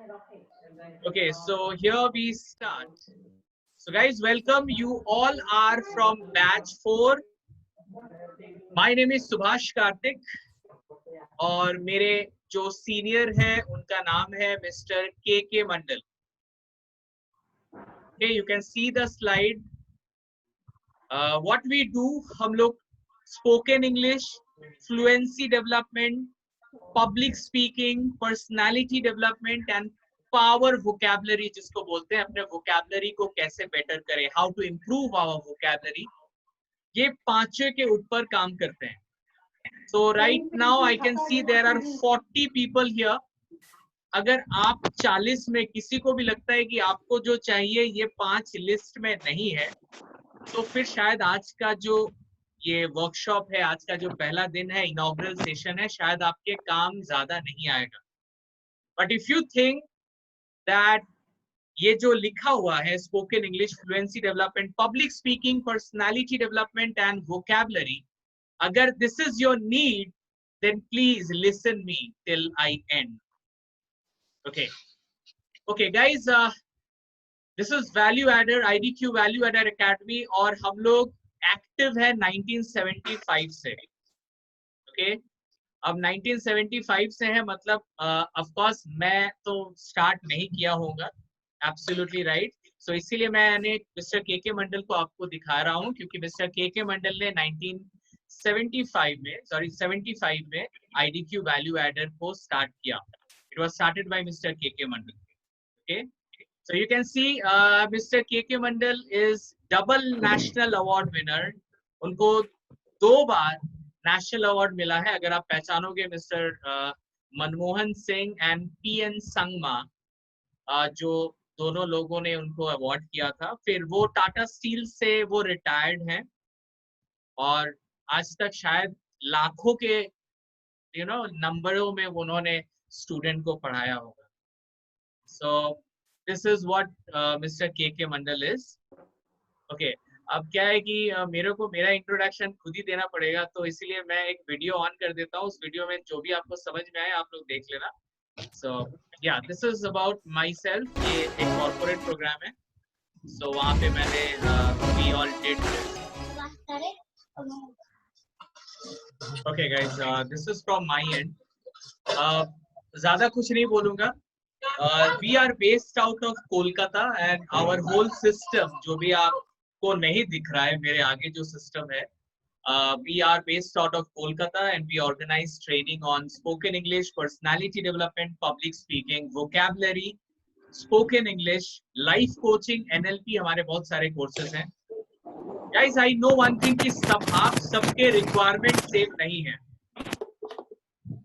Okay, so here we start. So guys, welcome. You all are from batch 4. My name is Subhash Karthik और मेरे जो senior हैं उनका नाम है mister K Mandal. Okay, you can see the slide. What we do, हम लोग spoken English, fluency development, public speaking, personality development and power vocabulary जिसको बोलते हैं, अपने vocabulary को कैसे better करें, how to improve our vocabulary, ये पांचों के ऊपर काम करते हैं. So right now I can see there are 40 people here. अगर आप 40 में किसी को भी लगता है कि आपको जो चाहिए ये 5 लिस्ट में नहीं है, तो फिर शायद आज का जो ये वर्कशॉप है, आज का जो पहला दिन है, इनॉग्रल सेशन है, शायद आपके काम ज्यादा नहीं आएगा. But if you think that ये जो लिखा हुआ है spoken English, fluency development, public speaking, personality development and vocabulary, अगर this is your need, then please listen me till I end. Okay guys, this is value adder, IDQ value adder academy और हम लोग active है 1975 से. Okay, अब 1975 से है, मतलब ऑफ कोर्स मैं तो स्टार्ट नहीं किया होगा, एब्सोल्युटली राइट. सो इसीलिए मैंने मिस्टर के मंडल को आपको दिखा रहा हूँ, क्योंकि मिस्टर के मंडल ने 75 में IDQ वैल्यू एडर को स्टार्ट किया. It was started by Mister K Mandal. Okay, so you can see Mr. के मंडल is double national award winner. उनको 2 बार नेशनल अवार्ड मिला है. अगर आप पहचानोगे Mister Manmohan Singh and PN Sangma, जो दोनों लोगों ने उनको अवार्ड किया था. फिर वो टाटा स्टील से वो रिटायर्ड हैं और आज तक शायद लाखों के नंबरों में उन्होंने स्टूडेंट को पढ़ाया होगा. सो this is what mister K Mandal is. Okay, अब क्या है कि मेरे को मेरा इंट्रोडक्शन खुद ही देना पड़ेगा, तो इसीलिए मैं एक वीडियो ऑन कर देता हूँ. उस वीडियो में जो भी आपको समझ में आए आप लोग देख लेना. So yeah, this is about myself. ये एक कॉर्पोरेट प्रोग्राम है. सो वहाँ पे मैंने we all did. Okay guys, this is from my end. ज्यादा कुछ नहीं बोलूंगा. We are based out of Kolkata and our whole system, जो भी आपको नहीं दिख रहा है मेरे आगे जो सिस्टम है, we are based out of Kolkata and we organize training on spoken English, personality development, public speaking, vocabulary, spoken English, life coaching, NLP. हमारे बहुत सारे कोर्सेज हैं. Guys, I know one thing कि आप सबके रिक्वायरमेंट सेम नहीं है.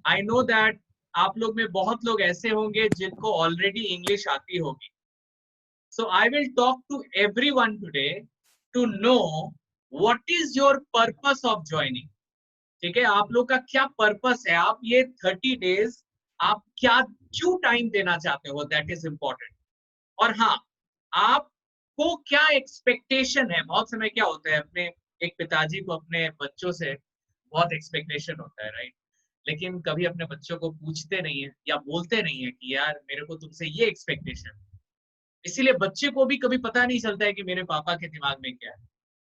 I know that आप लोग में बहुत लोग ऐसे होंगे जिनको ऑलरेडी इंग्लिश आती होगी. So I will talk to everyone today to know what is your purpose of joining. ठीक है, आप लोग का क्या पर्पस है, आप ये 30 डेज आप क्या क्यों टाइम देना चाहते हो, दैट इज इम्पोर्टेंट. और हाँ, आपको क्या एक्सपेक्टेशन है. बहुत समय क्या होता है, अपने एक पिताजी को अपने बच्चों से बहुत एक्सपेक्टेशन होता है, राइट. लेकिन कभी अपने बच्चों को पूछते नहीं है या बोलते नहीं है कि यार मेरे को तुमसे ये एक्सपेक्टेशन. इसीलिए बच्चे को भी कभी पता नहीं चलता है कि मेरे पापा के दिमाग में क्या है.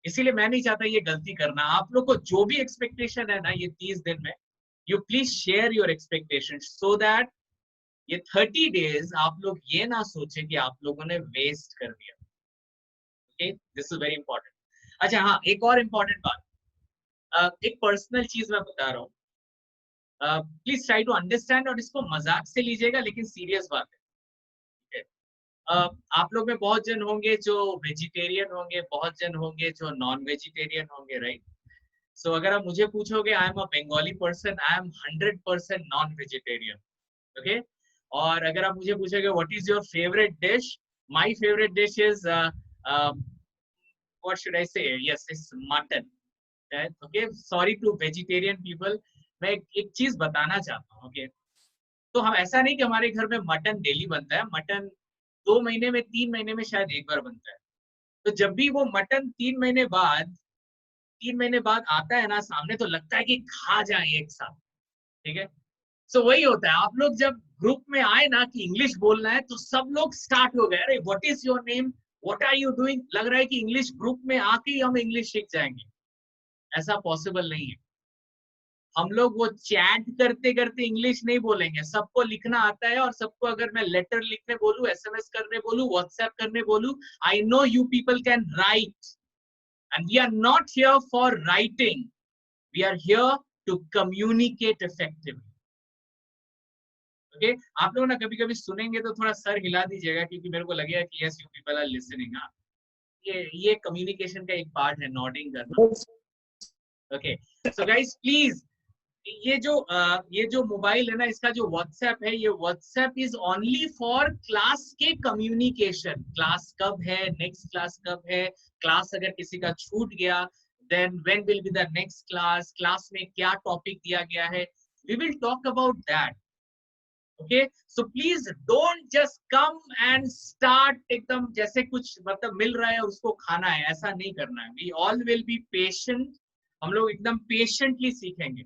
इसीलिए मैं नहीं चाहता ये गलती करना. आप लोग को जो भी एक्सपेक्टेशन है ना, ये 30 दिन में you please share your expectation, so that ये 30 डेज आप लोग ये ना सोचे कि आप लोगों ने वेस्ट कर दिया. Okay, this is very important. अच्छा हाँ, एक और इम्पोर्टेंट बात, एक पर्सनल चीज मैं बता रहा हूँ. प्लीज ट्राई टू अंडरस्टैंड, और इसको मजाक से लीजिएगा लेकिन सीरियस बात है. आप लोग में बहुत जन होंगे जो वेजिटेरियन होंगे, बहुत जन होंगे जो नॉन वेजिटेरियन होंगे, राइट. सो अगर आप मुझे पूछोगे, I am a Bengali person, I am 100% non vegetarian. Okay, और अगर आप मुझे पूछोगे what is your favourite dish, my favourite dish is what should I say, yes it's mutton. Okay, sorry to vegetarian people, मैं एक चीज बताना चाहता हूँ. ओके, तो हम ऐसा नहीं कि हमारे घर में मटन डेली बनता है. मटन 2 महीने में, 3 महीने में शायद एक बार बनता है. तो जब भी वो मटन 3 महीने बाद आता है ना सामने, तो लगता है कि खा जाए एक साथ. ठीक है, सो वही होता है. आप लोग जब ग्रुप में आए ना कि इंग्लिश बोलना है तो सब लोग स्टार्ट हो गए, अरे what is your name, what are you doing, लग रहा है कि इंग्लिश ग्रुप में आके ही हम इंग्लिश सीख जाएंगे। ऐसा पॉसिबल नहीं है। हम लोग वो चैट करते करते इंग्लिश नहीं बोलेंगे, सबको लिखना आता है, और सबको अगर मैं लेटर लिखने बोलूं, एसएमएस करने बोलूं, व्हाट्सएप करने बोलूं, I know you people can write, and we are not here for writing, we are here to communicate effectively. Okay, आप लोग ना कभी कभी सुनेंगे तो थोड़ा सर हिला दीजिएगा, क्योंकि मेरे को लगेगा कि yes you people are listening. हाँ, ये कम्युनिकेशन का एक पार्ट है, नॉडिंग करना। ओके, सो गाइस प्लीज, ये जो मोबाइल है ना, इसका जो व्हाट्सएप है, ये WhatsApp is only for class के कम्युनिकेशन। क्लास कब है, नेक्स्ट क्लास कब है, क्लास अगर किसी का छूट गया, then when will be the next class, class में क्या टॉपिक दिया गया है, we will talk about that. Okay, so please don't just come and start एकदम जैसे कुछ मतलब मिल रहा है और उसको खाना है, ऐसा नहीं करना है। We all will be patient, हम लोग एकदम पेशेंटली सीखेंगे।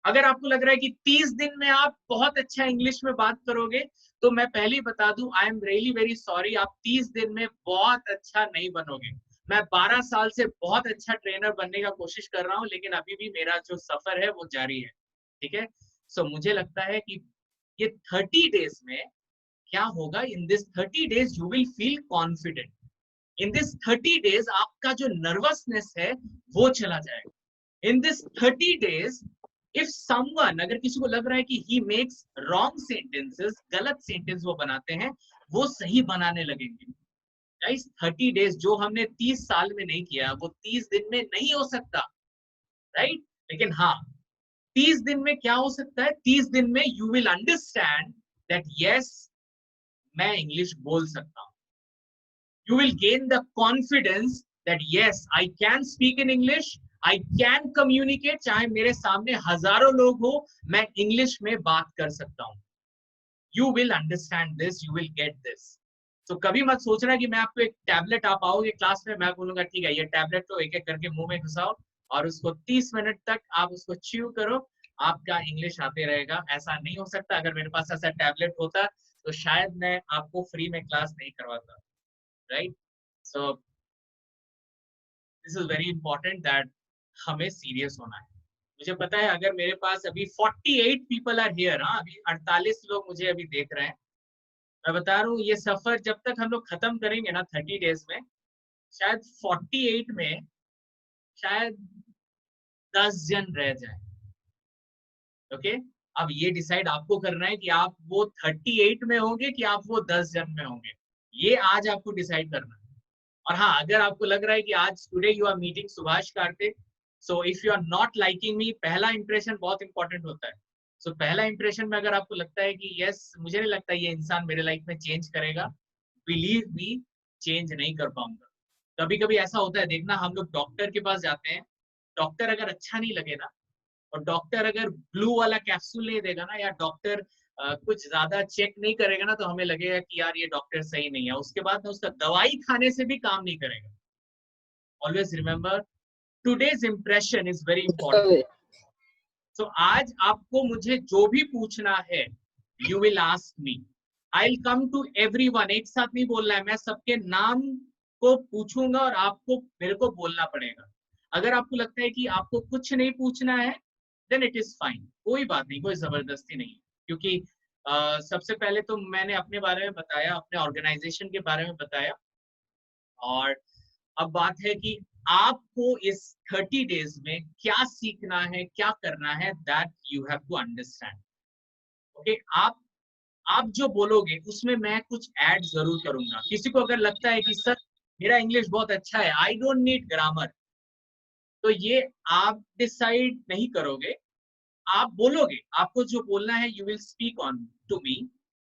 अगर आपको लग रहा है कि 30 दिन में आप बहुत अच्छा इंग्लिश में बात करोगे, तो मैं पहले ही बता दूं, I am really very sorry, आप 30 दिन में बहुत अच्छा नहीं बनोगे। मैं 12 साल से बहुत अच्छा ट्रेनर बनने का कोशिश कर रहा हूं, लेकिन अभी भी मेरा जो सफर है वो जारी है। ठीक है, सो मुझे लगता है कि ये 30 डेज में क्या होगा, in this 30 days you will feel confident. In this 30 days आपका जो नर्वसनेस है वो चला जाएगा। In this 30 days if someone, अगर किसी को लग रहा है कि ही मेक्स रॉन्ग सेंटेंसेस, गलत सेंटेंस वो बनाते हैं, वो सही बनाने लगेंगे। गाइस 30 डेज जो हमने 30 साल में नहीं किया, वो 30 दिन में नहीं हो सकता, राइट? लेकिन हाँ, 30 दिन में क्या हो सकता है, 30 दिन में you will understand that yes, मैं इंग्लिश बोल सकता हूँ। You will gain the confidence that yes, I can speak in English, I can communicate, चाहे मेरे सामने हजारों लोग हो, मैं इंग्लिश में बात कर सकता हूँ। You will understand this, you will get this. तो कभी मत सोचना कि मैं आपको एक टैबलेट, आप आओगे क्लास में, मैं बोलूंगा ठीक है ये टैबलेट तो एक एक करके मुंह में घुसाओ और उसको 30 मिनट तक आप उसको च्यू करो, आपका इंग्लिश आते रहेगा। ऐसा नहीं हो सकता। अगर मेरे पास ऐसा टैबलेट होता तो शायद मैं आपको फ्री में क्लास नहीं करवाता, right? So this is very important that हमें सीरियस होना है। मुझे पता है अगर मेरे पास अभी 48 पीपल आर हियर, हाँ अभी 48 लोग मुझे अभी देख रहे हैं, मैं बता रहा हूँ ये सफर जब तक हम लोग खत्म करेंगे ना 30 डेज में, शायद 48 में शायद 10 जन रह जाए। ओके, अब ये डिसाइड आपको करना है कि आप वो 38 में होंगे कि आप वो 10 जन में होंगे, ये आज आपको डिसाइड करना है। और हाँ, अगर आपको लग रहा है कि आज today you are meeting Subhash Kartik, so if you are not liking me, पहला इंप्रेशन बहुत इंपॉर्टेंट होता है। सो पहला इंप्रेशन में अगर आपको लगता है कि यस, मुझे नहीं लगता ये इंसान मेरे लाइफ में चेंज करेगा, बिलीव मी, चेंज नहीं कर पाऊंगा। कभी कभी ऐसा होता है, देखना हम लोग डॉक्टर के पास जाते हैं, डॉक्टर अगर अच्छा नहीं लगे ना, और डॉक्टर अगर ब्लू वाला कैप्सूल नहीं देगा ना, या डॉक्टर कुछ ज्यादा चेक नहीं करेगा ना, तो हमें लगेगा कि यार ये डॉक्टर सही नहीं है, उसके बाद ना उसका दवाई खाने से भी काम नहीं करेगा। Always remember, today's impression is very important. So आज आपको मुझे जो भी पूछना है, you will ask me, I will come to everyone. एक साथ नहीं बोलना है, मैं सबके नाम को पूछूंगा और आपको मेरे को बोलना पड़ेगा। अगर आपको लगता है कि आपको कुछ नहीं पूछना है, देन इट इज फाइन, कोई बात नहीं, कोई जबरदस्ती नहीं। क्योंकि सबसे पहले तो मैंने अपने बारे में बताया, अपने ऑर्गेनाइजेशन के बारे में बताया, और अब बात है कि आपको इस 30 डेज में क्या सीखना है, क्या करना है, that you have to understand. Okay, आप जो बोलोगे उसमें मैं कुछ ऐड जरूर करूंगा। किसी को अगर लगता है कि सर मेरा इंग्लिश बहुत अच्छा है, आई डोंट नीड ग्रामर, तो ये आप डिसाइड नहीं करोगे, आप बोलोगे, आपको जो बोलना है, you will speak on to me,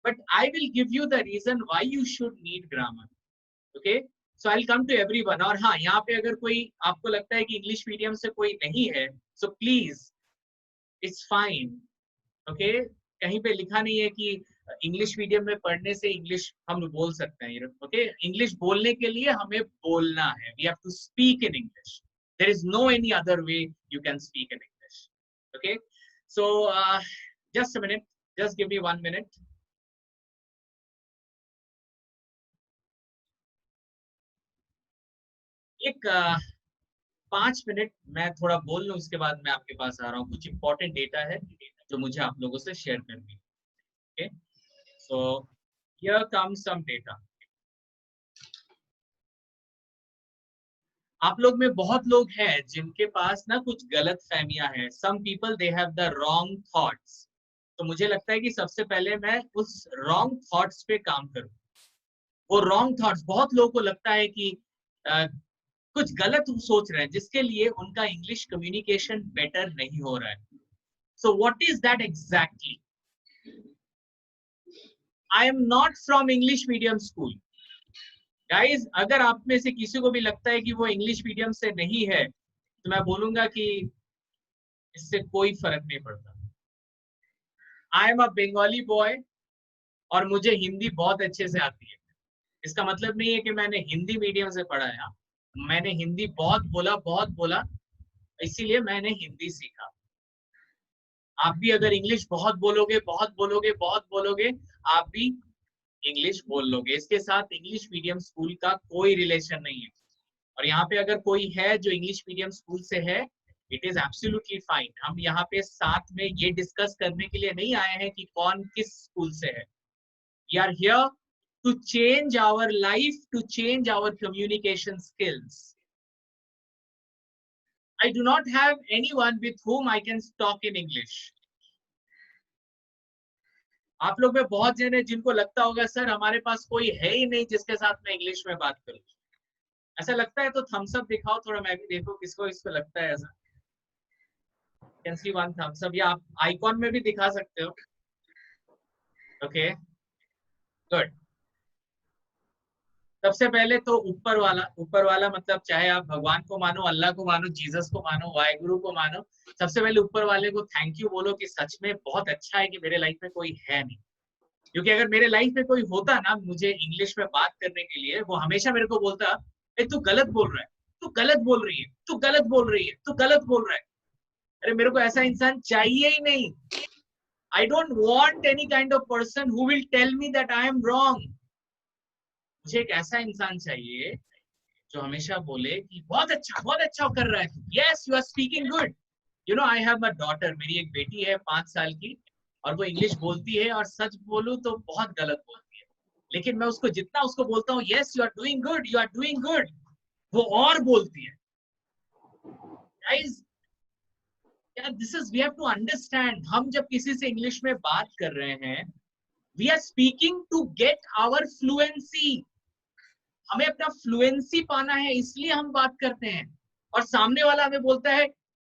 but I will give you the reason why you should need grammar. Okay, so I will come to everyone. और हाँ, यहाँ पे अगर कोई आपको लगता है कि इंग्लिश मीडियम से कोई नहीं है, so please, it's fine. Okay, कहीं पे लिखा नहीं है कि इंग्लिश मीडियम में पढ़ने से इंग्लिश हम बोल सकते हैं। ओके, इंग्लिश बोलने के लिए हमें बोलना है, we have to speak in English, there is no any other way you can speak in English. Okay, so just a minute, just give me 1 minute. एक 5 मिनट मैं थोड़ा बोल लूं, उसके बाद मैं आपके पास आ रहा हूँ। कुछ इंपॉर्टेंट डेटा है जो मुझे आप लोगों से शेयर करनी है। Okay, so here comes some data. आप लोग में बहुत लोग हैं जिनके पास ना कुछ गलत फहमियां हैं। Some people they have the wrong thoughts. तो मुझे लगता है कि सबसे पहले मैं उस रॉन्ग थॉट्स पे काम करूं। वो रॉन्ग थॉट्स, बहुत लोगों को लगता है कि कुछ गलत सोच रहे हैं जिसके लिए उनका इंग्लिश कम्युनिकेशन बेटर नहीं हो रहा है। So what is that exactly? I am not from English medium school. Guys, अगर आप में से किसी को भी लगता है कि वो इंग्लिश मीडियम से नहीं है, तो मैं बोलूंगा कि इससे कोई फर्क नहीं पड़ता। आई एम अ बंगाली बॉय और मुझे हिंदी बहुत अच्छे से आती है। इसका मतलब नहीं है कि मैंने हिंदी मीडियम से पढ़ा है। मैंने हिंदी बहुत बोला, इसीलिए मैंने हिंदी सीखा। आप भी अगर इंग्लिश बहुत बोलोगे, आप भी इंग्लिश बोल लोगे। इसके साथ इंग्लिश मीडियम स्कूल का कोई रिलेशन नहीं है। और यहाँ पे अगर कोई है जो इंग्लिश मीडियम स्कूल से है, इट इज एब्सोल्युटली फाइन। हम यहाँ पे साथ में ये डिस्कस करने के लिए नहीं आए हैं कि कौन किस स्कूल से है। We are here to change our life, to change our communication skills. I do not have anyone with whom I can talk in English. आप लोग में बहुत जन है जिनको लगता होगा सर हमारे पास कोई है ही नहीं जिसके साथ मैं इंग्लिश में बात करूं। ऐसा लगता है तो थम्स अप दिखाओ थोड़ा, मैं भी देखो किसको इसको लगता है ऐसा। Can see one thumbs up, या आप आइकॉन में भी दिखा सकते हो। Okay, good. सबसे पहले तो ऊपर वाला मतलब चाहे आप भगवान को मानो, अल्लाह को मानो, जीसस को मानो, वाहेगुरु को मानो, सबसे पहले ऊपर वाले को थैंक यू बोलो कि सच में बहुत अच्छा है कि मेरे लाइफ में कोई है नहीं। क्योंकि अगर मेरे लाइफ में कोई होता ना मुझे इंग्लिश में बात करने के लिए, वो हमेशा मेरे को बोलता तू गलत बोल रहा है, तू गलत बोल रही है, तू गलत बोल रही है, तू गलत बोल रहा है। अरे मेरे को ऐसा इंसान चाहिए ही नहीं। I don't want any kind of person who will tell me that I am wrong. मुझे एक ऐसा इंसान चाहिए जो हमेशा बोले कि बहुत अच्छा कर रहा है तू, yes you are speaking good. You know, I have a daughter, मेरी एक बेटी है 5 साल की, और वो इंग्लिश बोलती है और सच बोलूं तो बहुत गलत बोलती है। लेकिन मैं उसको जितना उसको बोलता हूँ yes you are doing good, you are doing good, वो और बोलती है। Guys, this is we have to understand. हम जब किसी से इंग्लिश में बात कर रहे हैं, we are speaking to get our fluency. हमें अपना फ्लुएंसी पाना है, इसलिए हम बात करते हैं। और सामने वाला हमें बोलता है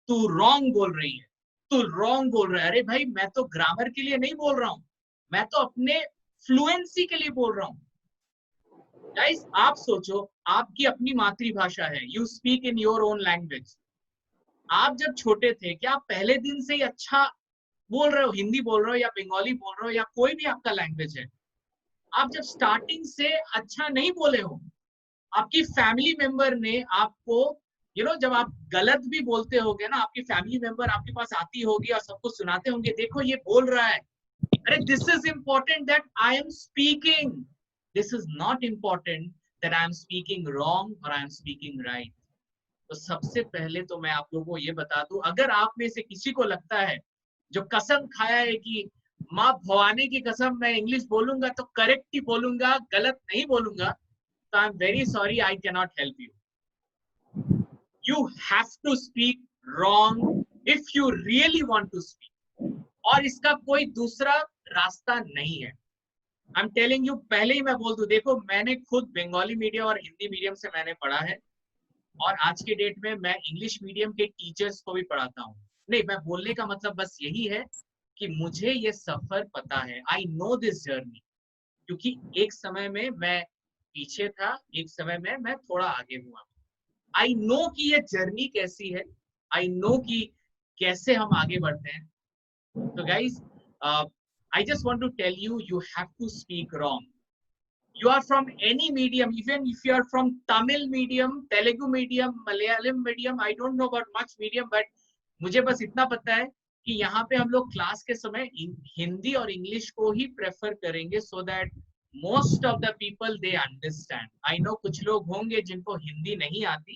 तू रॉन्ग बोल रही है, तू रॉन्ग बोल रहा है। अरे भाई, मैं तो ग्रामर के लिए नहीं बोल रहा हूं, मैं तो अपने फ्लुएंसी के लिए बोल रहा हूं। गाइस, आप सोचो, आपकी अपनी मातृभाषा है, you speak in your own language. आप जब छोटे थे, क्या आप पहले दिन से ही अच्छा बोल रहे हो, हिंदी बोल रहे हो या बंगाली बोल रहे हो या कोई भी आपका लैंग्वेज है? आप जब स्टार्टिंग से अच्छा नहीं बोले हो, आपकी फैमिली मेंबर ने आपको जब आप गलत भी बोलते होगे ना, आपकी फैमिली मेंबर आपके पास आती होगी और सबको सुनाते होंगे, देखो ये बोल रहा है। अरे this is important that I am speaking, this is not important that I am speaking wrong और आई एम स्पीकिंग राइट। तो सबसे पहले तो मैं आप लोगों को ये बता दूं, अगर आप में से किसी को लगता है, जो कसम खाया है कि माँ भवानी की कसम मैं इंग्लिश बोलूंगा तो करेक्ट ही बोलूंगा, गलत नहीं बोलूंगा, so I'm very sorry, I cannot help you. You have to speak wrong if you really want to speak. और इसका कोई दूसरा रास्ता नहीं है। I'm telling you, पहले ही मैं बोल दूं, देखो मैंने खुद बंगाली मीडियम और हिंदी मीडियम से मैंने पढ़ा है, और आज के डेट में मैं इंग्लिश मीडियम के टीचर्स को भी पढ़ाता हूँ। नहीं, मैं बोलने का मतलब बस यही है कि मुझे ये सफर पता है, आई नो दिस जर्नी। क्योंकि एक समय में मैं पीछे था, एक समय में मैं थोड़ा आगे हुआ। आई नो कि ये जर्नी कैसी है, आई नो कि कैसे हम आगे बढ़ते हैं। तो guys, I just want to tell you, you have to speak wrong. You are from any medium, even if you are from Tamil medium, Telugu medium, Malayalam medium, I don't know about much medium, but मुझे बस इतना पता है कि यहाँ पे हम लोग क्लास के समय हिंदी और इंग्लिश को ही प्रेफर करेंगे, so that most of the people they understand. I know कुछ लोग होंगे जिनको हिंदी नहीं आती,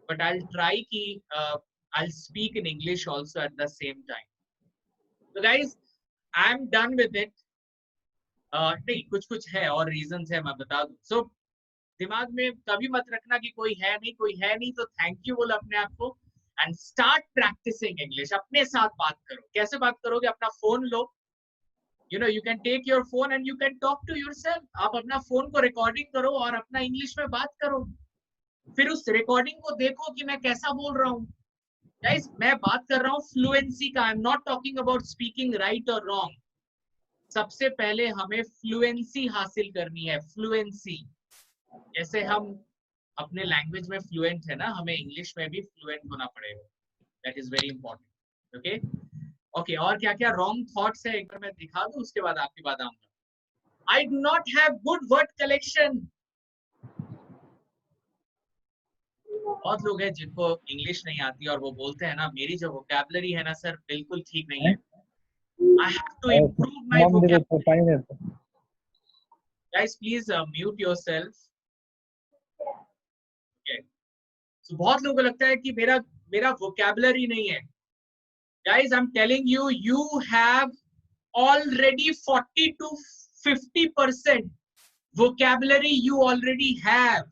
but I'll try कि I'll speak in English also at the same time. So guys, I'm done with it. नहीं, कुछ कुछ है और reasons है, मैं बता दूं. So दिमाग में कभी मत रखना कि कोई है नहीं, तो थैंक यू बोलो अपने आप को एंड स्टार्ट प्रैक्टिसिंग इंग्लिश. अपने साथ बात करो. कैसे बात करोगे? अपना phone low, you can take your phone and you can talk to yourself. आप अपना फोन को रिकॉर्डिंग करो और अपना इंग्लिश में बात करो. फिर उस रिकॉर्डिंग को देखो कि मैं कैसा बोल रहा हूँ. गाइस, मैं बात कर रहा हूँ फ्लुएंसी का. I am not talking about speaking right और रॉन्ग. सबसे पहले हमें फ्लुएंसी हासिल करनी है. फ्लुएंसी, जैसे हम अपने लैंग्वेज में फ्लुएंट है ना, हमें इंग्लिश में भी फ्लुएंट होना पड़ेगा. That is very important. Okay okay. और क्या क्या रॉन्ग थॉट्स है एक बार मैं दिखा दूं, उसके बाद आपकी बात आऊंगा. I do not have good word collection. बहुत लोग हैं जिनको इंग्लिश नहीं आती और वो बोलते हैं ना, मेरी जो वोकैबुलरी है ना सर बिल्कुल ठीक नहीं है. I have to improve my vocabulary. Guys please mute yourself. Okay. So बहुत लोगों को लगता है कि मेरा वोकैबुलरी नहीं है. Guys, I'm telling you, you have already 40 to 50% vocabulary you already have.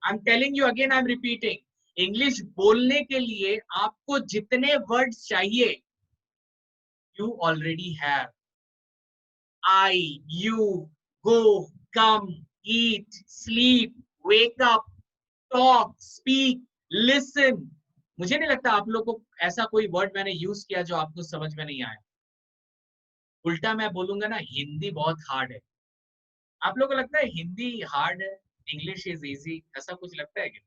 I'm telling you again, I'm repeating. English बोलने के लिए आपको जितने words चाहिए, you already have. I, you, go, come, eat, sleep, wake up, talk, speak, listen. मुझे नहीं लगता आप लोगों को ऐसा कोई वर्ड मैंने यूज किया जो आपको समझ में नहीं आया. उल्टा मैं बोलूंगा ना, हिंदी बहुत हार्ड है. आप लोगों को लगता है हिंदी हार्ड है, इंग्लिश इज इजी, ऐसा कुछ लगता है क्या?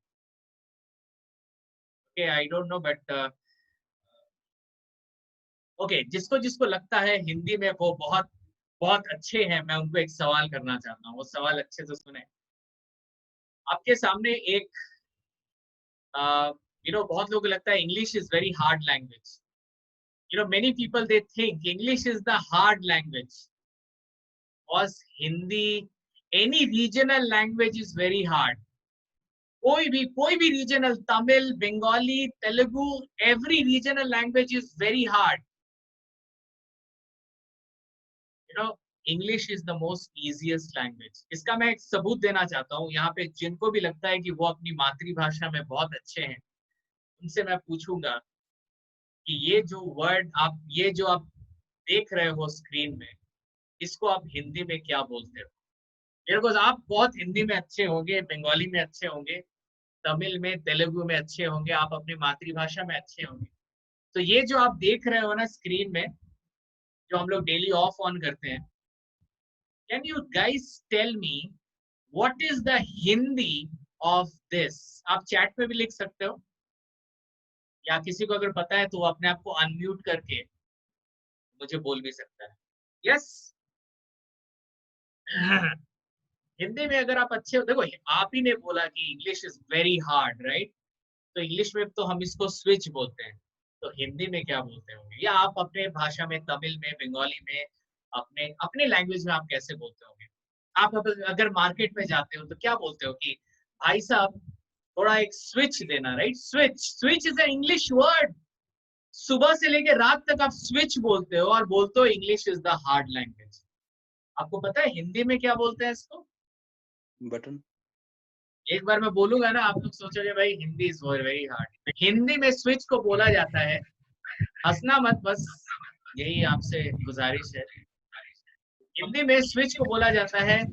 Okay, I don't know but okay, जिसको जिसको लगता है हिंदी में वो बहुत बहुत अच्छे हैं, मैं उनको एक सवाल करना चाहता हूँ. वो सवाल अच्छे से सुने. आपके सामने एक बहुत लोगों को लगता है English is very hard language. Many people they think English is the hard language. Because Hindi, any regional language is very hard. कोई भी regional, Tamil, Bengali, Telugu, every regional language is very hard. English is the most easiest language. इसका मैं एक सबूत देना चाहता हूँ. यहाँ पे जिनको भी लगता है कि वो अपनी मातृभाषा में बहुत अच्छे हैं, उनसे मैं पूछूंगा कि ये जो आप देख रहे हो स्क्रीन में, इसको आप हिंदी में क्या बोलते हो? मेरे को आप बहुत हिंदी में अच्छे होंगे, बंगाली में अच्छे होंगे, तमिल में, तेलुगु में अच्छे होंगे, आप अपनी मातृभाषा में अच्छे होंगे. तो ये जो आप देख रहे हो ना स्क्रीन में, जो हम लोग डेली ऑफ ऑन करते हैं, can you guys tell me what is the Hindi of this? आप चैट में भी लिख सकते हो, या किसी को अगर पता है तो वो अपने आप को अनम्यूट करके मुझे बोल भी सकता है. यस. हिंदी में अगर आप अच्छे हो, देखो आप ही ने बोला कि English is very hard, right? तो इंग्लिश में तो हम इसको स्विच बोलते हैं, तो हिंदी में क्या बोलते होंगे? या आप अपने भाषा में, तमिल में, बंगाली में, अपने अपने लैंग्वेज में आप कैसे बोलते होंगे? आप अगर मार्केट में जाते हो तो क्या बोलते हो कि भाई साहब थोड़ा एक स्विच देना, right? Switch is an English word. सुबह से लेके रात तक आप स्विच बोलते हो और बोलते हो English is the hard language. आपको पता है हिंदी में क्या बोलते हैं इसको? बटन. एक बार मैं बोलूंगा ना, आप लोग सोचोगे भाई Hindi is very hard. Hindi में स्विच को बोला जाता है, हंसना मत, बस यही आपसे गुजारिश है. हिंदी में स्विच को बोला जाता है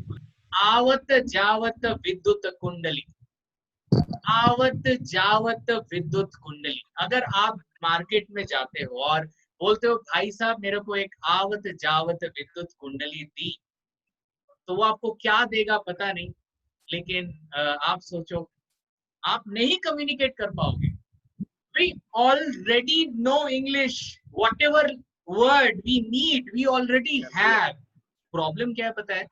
आवत जावत विद्युत कुंडली. आवत जावत विद्युत कुंडली. अगर आप मार्केट में जाते हो और बोलते हो भाई साहब मेरे को एक आवत जावत विद्युत कुंडली दी, तो वो आपको क्या देगा पता नहीं, लेकिन आप सोचो आप नहीं कम्युनिकेट कर पाओगे. We already know English. Whatever word we need, we already have. Problem क्या है पता है?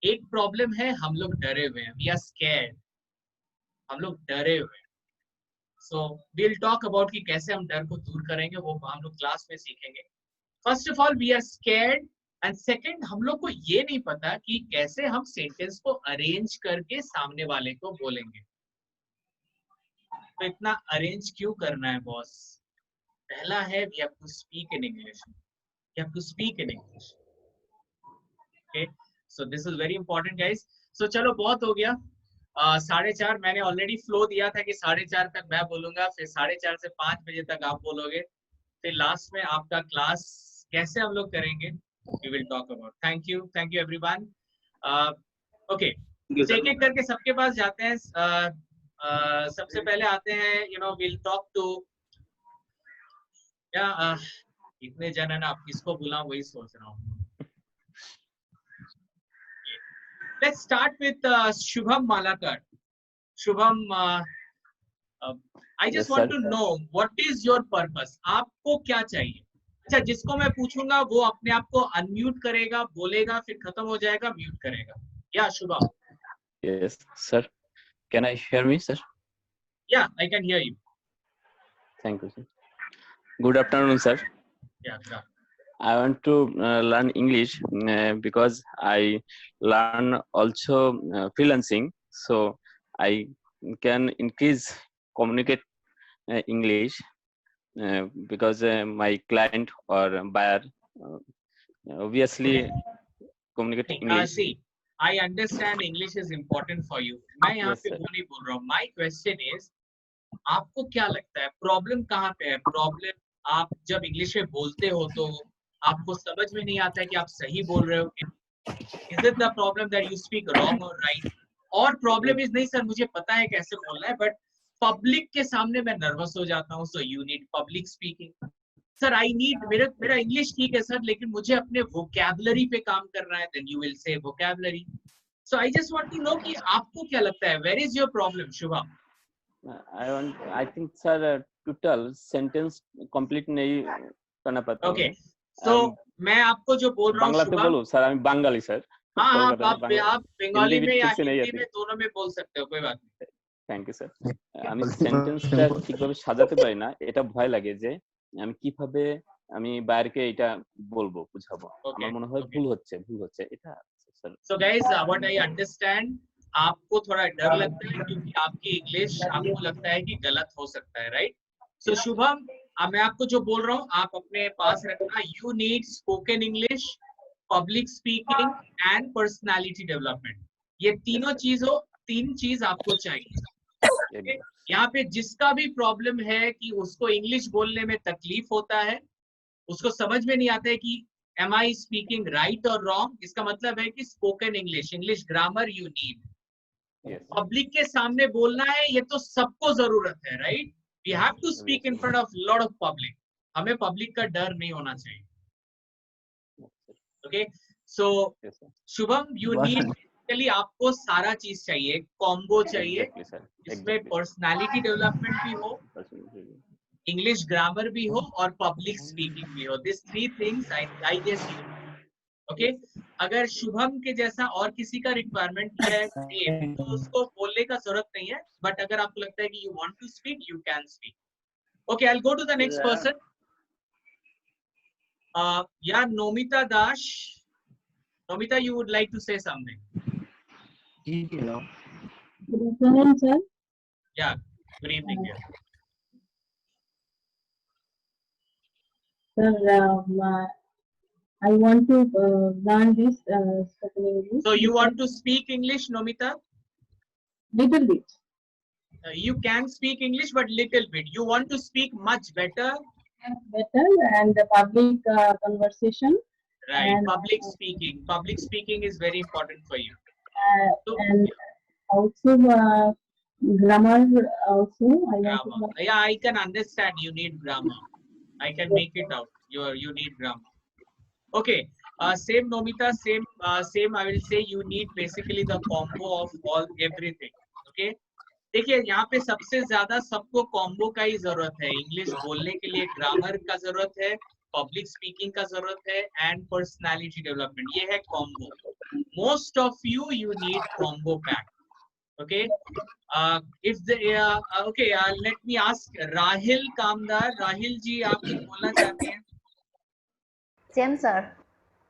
एक प्रॉब्लम है, हम लोग डरे हुए हैं. We are scared. हम लोग डरे हुए हैं. So we'll talk about कि कैसे हम डर को दूर करेंगे, वो हम लोग क्लास में सीखेंगे. First of all, we are scared and second, हम लोग को ये नहीं पता कि कैसे हम सेंटेंस को अरेंज करके सामने वाले को बोलेंगे। तो इतना अरेंज क्यों करना है बॉस? पहला है we have to speak in English, we have to speak in English. Okay, so this is very important guys. So चलो बहुत हो गया। 4:30 मैंने ऑलरेडी फ्लो दिया था कि 4:30 तक मैं बोलूंगा, फिर 4:30 से 5 बजे तक आप बोलोगे, फिर लास्ट में आपका क्लास कैसे हम लोग करेंगे we will talk about. Thank you everyone. Okay, एक एक करके सबके पास जाते हैं। सबसे पहले आते हैं, we'll talk to इतने जन है ना, आप किसको बुलाऊं वही सोच रहा हूँ। Let's start with Shubham Malakar. Shubham, I just want to know what is your purpose. आपको क्या चाहिए? अच्छा, जिसको मैं पूछूंगा वो अपने आप को अनम्यूट करेगा, बोलेगा, फिर खत्म हो जाएगा, म्यूट करेगा। या Shubham? Yes, sir. Can I hear me, sir? Yeah, I can hear you. Thank you, sir. Good afternoon, sir. Yeah, good afternoon. I want to learn English because I learn also freelancing, so I can increase communicate English because my client or buyer obviously communicate English. See, I understand English is important for you. मैं यहाँ पे वो नहीं बोल रहा हूँ. My question is, आपको क्या लगता है प्रॉब्लम कहाँ पे है? प्रॉब्लम आप जब इंग्लिश में बोलते हो तो आपको समझ में नहीं आता है कि आप सही बोल रहे हो कि Is it the problem that you speak wrong or right? और प्रॉब्लम इज नहीं सर मुझे पता है कैसे बोलना है, बट पब्लिक के सामने मैं नर्वस हो जाता हूँ, so you need public speaking. Sir I need, मेरा इंग्लिश ठीक है सर, लेकिन मुझे अपने वोकैबुलरी पे काम करना है, then you will say vocabulary. So I just want to know कि आपको क्या लगता है, where is your problem Shubham? I think sir total sentence complete नहीं करना पाता हूँ। ओके, सो मैं आपको जो बोल रहा हूँ बांग्लाते बोलो सर, I'm बंगाली सर। हाँ, आप बंगाली में या हिंदी में दोनों में बोल सकते हो, कोई बात नहीं। Thank you sir. আমি সেন্টেন্সটা ঠিকভাবে সাজাতে পারি না, এটা ভয় লাগে যে আমি কিভাবে আমি বাইরেকে এটা বলবো, বুঝাবো। আমার মনে হয় ভুল হচ্ছে এটা sir. So guys, what I understand, आपको थोड़ा डर लगता है क्योंकि आपकी इंग्लिश आपको लगता है कि गलत हो सकता है, राइट? सो शुभम, मैं आपको जो बोल रहा हूँ आप अपने पास रखना। You need spoken English, public speaking and personality development. ये तीन चीज आपको चाहिए। यहाँ पे जिसका भी प्रॉब्लम है कि उसको इंग्लिश बोलने में तकलीफ होता है, उसको समझ में नहीं आता है कि am I speaking right or wrong, इसका मतलब है कि spoken English grammar you need. Public के सामने बोलना है, ये तो सबको जरूरत है, right? We have to speak in front of lot of public. हमें पब्लिक का डर नहीं होना चाहिए। Okay, so Shubham, you need, basically आपको सारा चीज चाहिए, कॉम्बो चाहिए, इसमें पर्सनालिटी डेवलपमेंट भी हो, इंग्लिश ग्रामर भी हो और पब्लिक स्पीकिंग भी हो। This 3 things I guess you. Okay, अगर शुभम के जैसा और किसी का रिक्वायरमेंट है सेम, तो उसको बोलने का जरूरत नहीं है, बट अगर आपको लगता है कि you want to speak, you can speak. Okay, I will go to the next person. Yeah Nomita Das, Nomita, you would like to say something? Hello. Good afternoon, sir. Yeah, good evening. Sir, I want to learn this spoken English. So you want to speak English, Nomita? Little bit. You can speak English, but little bit. You want to speak much better? Better, and the public conversation. Right, and Public speaking is very important for you. And also grammar also. Grammar. Yeah, I can understand you need grammar. I can make it out. You need grammar. Okay, same Nomita, same. I will say you need basically the combo of all everything. Okay, देखिए यहाँ पे सबसे ज्यादा सबको combo का ही जरूरत है। English बोलने के लिए ग्रामर का जरूरत है, पब्लिक स्पीकिंग का जरूरत है, एंड पर्सनालिटी डेवलपमेंट, ये है combo. Most of you need combo pack. Okay, if the okay, let me ask Rahil Kamdar. Rahil ji, आप कुछ बोलना चाहते हैं? Same sir.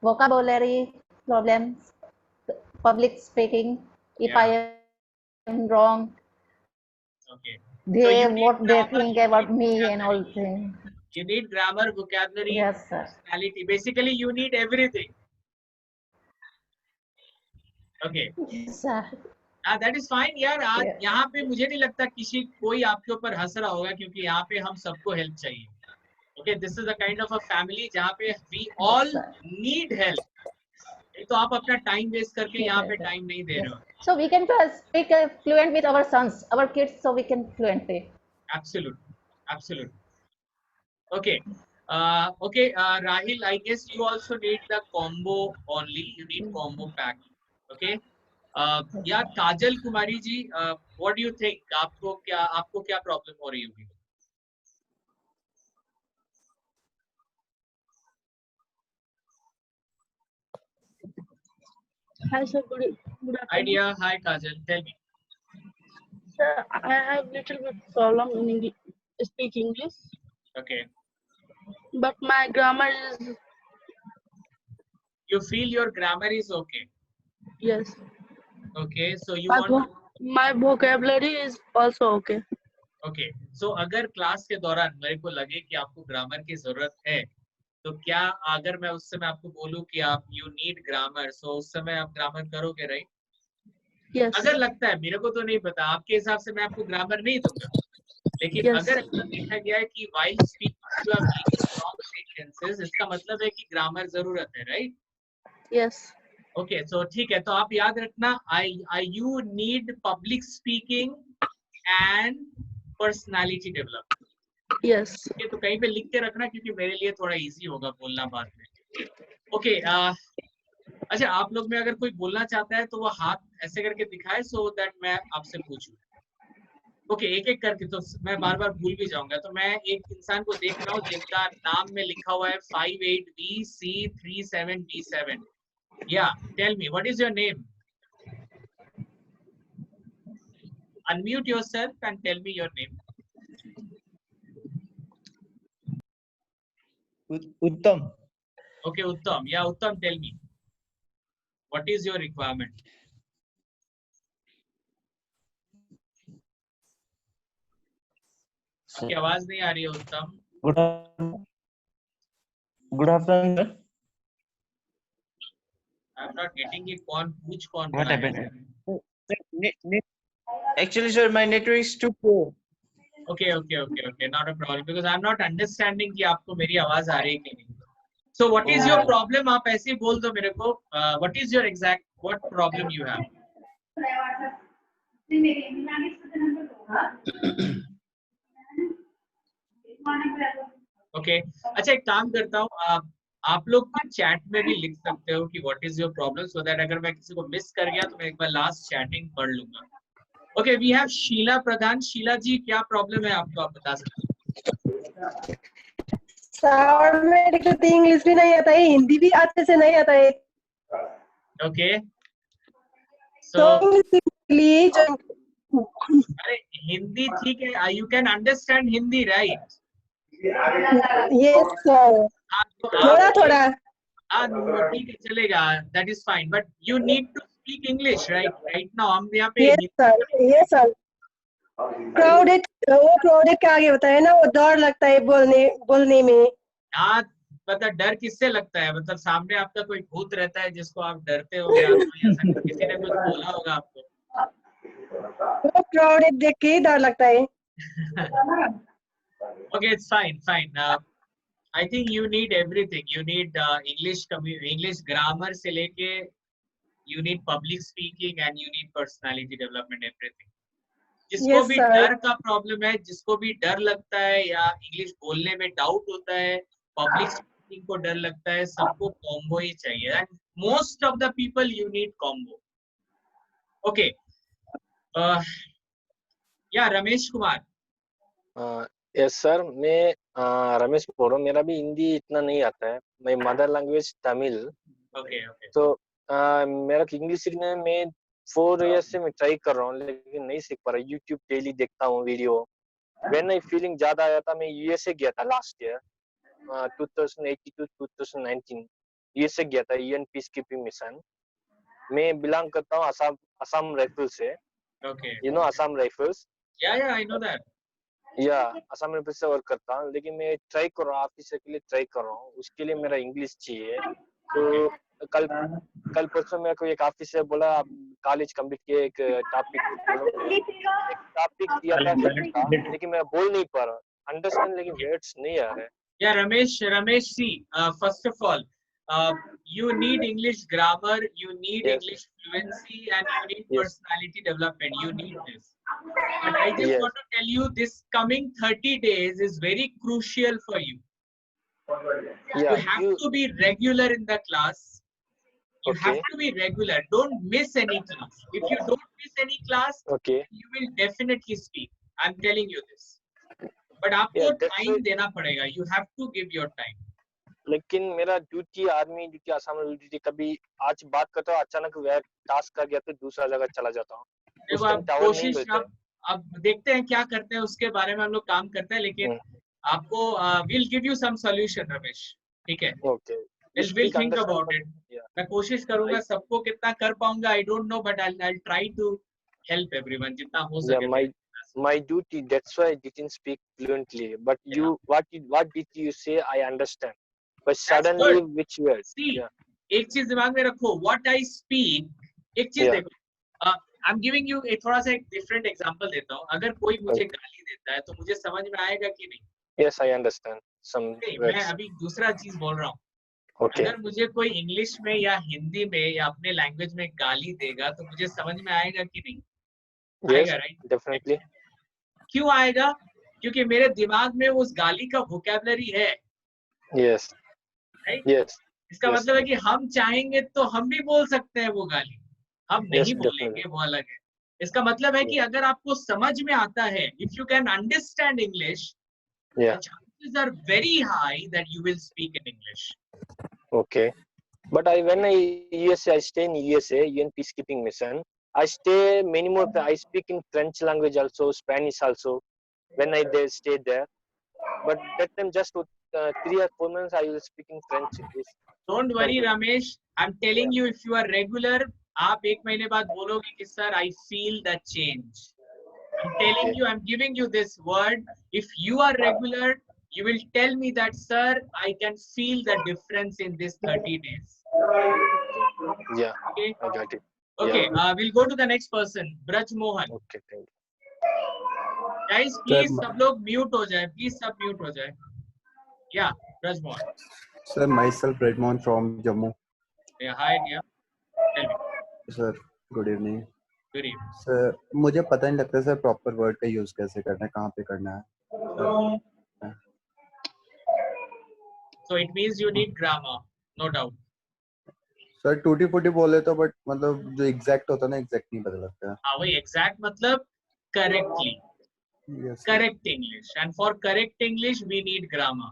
vocabulary problems, public speaking. If Yeah. I am wrong, Okay. they you need what they grammar, think you about need me and all vocabulary. things. You need grammar, vocabulary, Yes, sir. personality. Basically, you need everything. Okay. Yes, sir. That is fine यार. आज Yeah. यहाँ पे मुझे नहीं लगता कोई आपके ऊपर हंस रहा होगा, क्योंकि यहाँ पे हम सबको हेल्प चाहिए. Okay, this is a kind of a family जहाँ पे we all Yes, sir. need help. तो आप अपना टाइम वेस्ट करके यहाँ पे Yes, sir. टाइम नहीं दे Yes. रहे हो. So we can speak fluent with our sons, our kids, so we can fluently. Absolutely, absolutely. Okay. Okay, Rahil, I guess you also need the combo only. You need combo pack. Okay. या Kajal Kumari ji, what do you think? आपको क्या problem हो रही होगी? Hi, sir. Good afternoon. Idea. Hi, Kajal. Tell me. Sir, I have little bit problem in English, speak English, Okay. but my grammar is You feel your grammar is okay. yes. Okay. So you My, want to. my vocabulary is also okay. Okay. So अगर class के दौरान मेरे को लगे कि आपको grammar की जरूरत है, तो क्या अगर मैं उस समय आपको बोलूं कि आप यू नीड ग्रामर, सो उस समय आप ग्रामर करोगे, राइट? Yes. अगर लगता है, मेरे को तो नहीं पता, आपके हिसाब से मैं आपको ग्रामर नहीं दूंगा, लेकिन Yes. अगर ऐसा देखा गया है कि while speaking you are making wrong sentences, इसका मतलब है कि ग्रामर जरूरत है, राइट? Yes. ओके, सो ठीक है. तो आप याद रखना, I you need public speaking and personality development. Yes. Okay, तो कहीं पे लिख के रखना, क्योंकि मेरे लिए थोड़ा इजी होगा बोलना बाद में. ओके. अच्छा, आप लोग में अगर कोई बोलना चाहता है तो वो हाथ ऐसे करके दिखाए, सो दैट मैं आपसे पूछूं. ओके, एक एक करके. तो मैं बार बार भूल भी जाऊंगा. तो मैं एक इंसान को देख रहा हूँ जिनका नाम में लिखा हुआ है 58BC37B7. Yeah tell me, what is your name? Unmute yourself and tell me your name. Uttam. Okay, Uttam. Yeah, Uttam, tell me. What is your requirement? आपकी आवाज नहीं आ रही है, उत्तम. Good afternoon, sir. I'm not getting it. कौन What रहा है? happened? Actually, sir, my network is too poor. Okay, not a problem, because I'm not understanding कि आपको मेरी आवाज आ रही है कि नहीं. So what is your problem? आप ऐसे ही बोल दो मेरे को. What is your what problem you have? Okay. अच्छा, एक काम करता हूँ, आप लोग चैट में भी लिख सकते हो कि what is your problem, so that अगर मैं किसी को मिस कर गया तो मैं एक बार लास्ट चैटिंग पढ़ लूंगा. Okay, we have शीला प्रधान. शीला जी, क्या प्रॉब्लम है आपको, आप बता सकते हैं? सर, मेरे को तो इंग्लिश भी नहीं आता है, हिंदी भी अच्छे से नहीं आता है. Okay. तो प्लीज. अरे हिंदी ठीक है, you can understand Hindi, right? Yes, sir. थोड़ा थोड़ा. ठीक है, चलेगा. That is fine. But you need to speak English, right? Right now हम यहाँ पे. Yes, sir. Yes, sir. Product का आगे बताया ना, वो डर लगता है बोलने में. हाँ, मतलब डर किससे लगता है? मतलब सामने आपका कोई भूत रहता है जिसको आप डरते हो, या किसी ने कुछ बोला होगा आपको? वो प्रोडक्ट देख के ही डर लगता है. Okay, it's fine. I think you need everything. You need English grammar से लेके, you need public speaking and you need personality development, everything. जिसको भी डर का प्रॉब्लम है, जिसको भी डर लगता है या इंग्लिश बोलने में डाउट होता है, पब्लिक स्पीकिंग को डर लगता है, सबको कॉम्बो ही चाहिए. And most of the people you need combo. Okay. या रमेश कुमार. यस सर, मैं रमेश बोल रहा हूँ. मेरा भी हिंदी इतना नहीं आता है. मैं मदर लैंग्वेज तमिल. ओके. तो मेरा इंग्लिश सीखने में मैं 4 years से मैं ट्राई कर रहा हूँ, लेकिन नहीं सीख पा रहा. यूट्यूब डेली देखता हूँ वीडियो. व्हेन आई फीलिंग ज्यादा आया था, मैं यूएसए गया था लास्ट ईयर 2018 to 2019. यूएसए गया था यूएन पीस कीपिंग मिशन। मैं बिलोंग करता हूँ असम राइफल से। Okay. You know Assam rifles? Yeah, I know that. या असम राइफल से वर्क करता हूँ, लेकिन मैं ट्राई कर रहा हूँ, ऑफिसर के लिए ट्राई कर रहा हूँ, उसके लिए मेरा इंग्लिश चाहिए। तो कल परसों मेरे को एक ऑफिसर बोला आप कॉलेज कंप्लीट किए, एक टॉपिक दिया था हिंदी का, लेकिन मैं बोल नहीं पा रहा, अंडरस्टैंड, लेकिन वर्ड्स नहीं आ रहे। Yeah, Ramesh, see, first of all, you need English grammar, you need Yes. English fluency, and you need Yes. personality development. You need this. But I just Yes. want to tell you, this coming 30 days is very crucial for you. Yeah, You have to be regular in the class. You Okay. have to be regular. Don't miss any class. If you don't miss any class, Okay. you will definitely speak. I'm telling you this. But आपको Yeah, that's time why- देना पड़ेगा. You have to give your time. लेकिन मेरा duty army duty Assam duty, कभी आज बात करता हूँ अचानक वह टास्क आ गया तो दूसरा जगह चला जाता हूँ। उस देखो टाइम आप टावर नहीं कोशिश मिलते। अब देखते हैं क्या करते हैं, उसके बारे में हम लोग काम करते हैं, लेकिन आपको will give you some solution Ramesh, ठीक है? Okay, will think about it. मैं कोशिश करूंगा, सबको कितना कर पाऊंगा I don't know, but I try to help everyone जितना हो सके। My duty, that's why I didn't speak fluently, but you what did you say I understand, but suddenly good. which word? See, एक चीज दिमाग में रखो, what I speak, एक चीज देखो, आई एम गिविंग यू थोड़ा सा एक डिफरेंट एग्जांपल देता हूँ। अगर कोई मुझे गाली देता है तो मुझे समझ में आएगा कि नहीं? Yes, I understand some मैं words. अभी दूसरा चीज बोल रहा हूँ। Okay. अगर मुझे कोई इंग्लिश में या हिंदी में या अपने लैंग्वेज में गाली देगा तो मुझे समझ में आएगा कि नहीं? Yes, आएगा, राइट? definitely. क्यों आएगा? क्योंकि मेरे दिमाग में उस गाली का वोकैबुलरी है, Yes. राइट? Yes. इसका मतलब है कि हम चाहेंगे तो हम भी बोल सकते हैं वो गाली, हम नहीं Yes, बोलेंगे, definitely. वो अलग है। इसका मतलब है कि अगर आपको समझ में आता है, if you can understand English, Yeah. the chances are very high that you will speak in English. Okay. But when I stay in USA, UN peacekeeping mission, I stay many more. I speak in French language also, Spanish also. When I stay there, but that time just 3 or 4 months I will speak in French. Don't worry, Ramesh. I'm telling you, if you are regular, आप एक महीने बाद बोलोगे कि sir, I feel the change. I'm telling you, I'm giving you this word. If you are regular, you will tell me that, sir, I can feel the difference in this 30 days. Yeah, Okay. I got it. Okay. Yeah. We'll go to the next person, Braj Mohan. Okay, thank you. Guys, please सब लोग mute हो जाए. Please सब mute हो जाए. Yeah, Braj Mohan. Sir, myself Redmond from Jammu. Yeah, hi, dear. Tell me. Sir, good evening. Good evening. Sir, मुझे पता नहीं लगता सर प्रॉपर वर्ड का यूज कैसे करना है, कहाँ पे करना है. So it means you need grammar, no doubt. Sir टूटी फूटी बोले तो बट मतलब जो एग्जैक्ट होता है ना, एग्जैक्ट नहीं पता लगता है. हाँ वही exact मतलब correctly. Yes, Correct English, and for correct English we need grammar.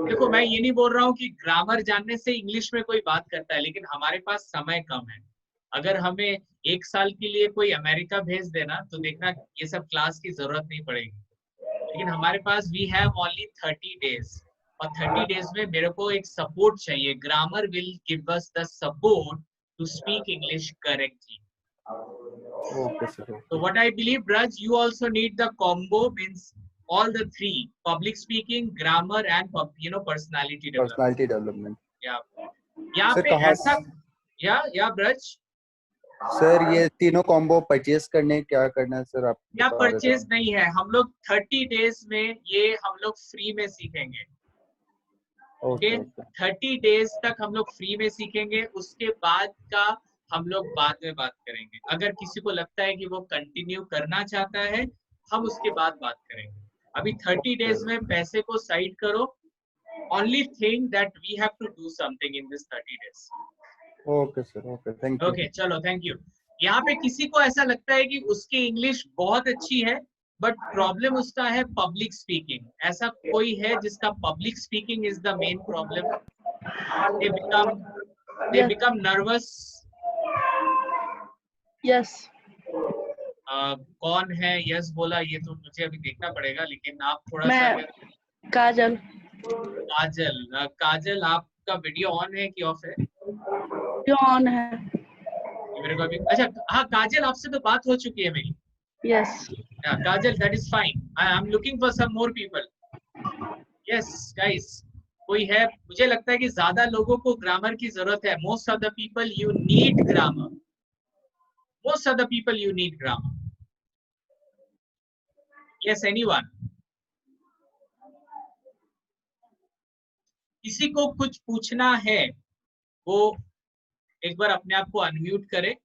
देखो मैं ये नहीं बोल रहा हूँ कि ग्रामर जानने से इंग्लिश में कोई बात करता है, लेकिन हमारे पास समय कम है। अगर हमें 1 साल के लिए कोई अमेरिका भेज देना तो देखना ये सब क्लास की जरूरत नहीं पड़ेगी, लेकिन हमारे पास वी हैव ओनली 30 डेज, और 30 डेज में मेरे को एक सपोर्ट चाहिए। Grammar will give us the support to speak English correctly. Okay, sir. So what I believe, Braj, you also need the combo, means all the three: public speaking, grammar, and personality development. Personality development. Yeah. यहाँ Sir, पे कहाँ ऐसा, या Braj, sir ये तीनों combo purchase करने क्या करना है सर? आप या बता देते परचेज नहीं है, हम लोग 30 डेज में ये हम लोग फ्री में सीखेंगे. ओके, 30 डेज तक हम लोग फ्री में सीखेंगे, उसके बाद का हम लोग बाद में बात करेंगे. अगर किसी को लगता है कि वो कंटिन्यू करना चाहता है, हम उसके बाद बात करेंगे. अभी 30 डेज में पैसे को साइड करो. Only thing that we have to do something in this 30 days. Okay sir, okay, thank you. Okay, चलो, थैंक यू. यहाँ पे किसी को ऐसा लगता है कि उसकी इंग्लिश बहुत अच्छी है, बट प्रॉब्लम उसका है पब्लिक स्पीकिंग. ऐसा कोई है जिसका public speaking is the main problem? They become nervous. Yes. कौन है यस बोला ये तो मुझे अभी देखना पड़ेगा, लेकिन आप थोड़ा सा मैं काजल. काजल, आप आपका वीडियो ऑन है कि ऑफ है? वीडियो ऑन है। ये मेरे को अभी, अच्छा हाँ काजल, आपसे तो बात हो चुकी है मेरी। Yes. Kajal, that is fine. I am looking for some more people. Yes guys, कोई है? मुझे लगता है कि ज्यादा लोगों को ग्रामर की जरूरत है। Most of the people you need grammar, most of the people you need grammar. Yes, anyone? किसी को कुछ पूछना है वो एक बार अपने आप को अनम्यूट करे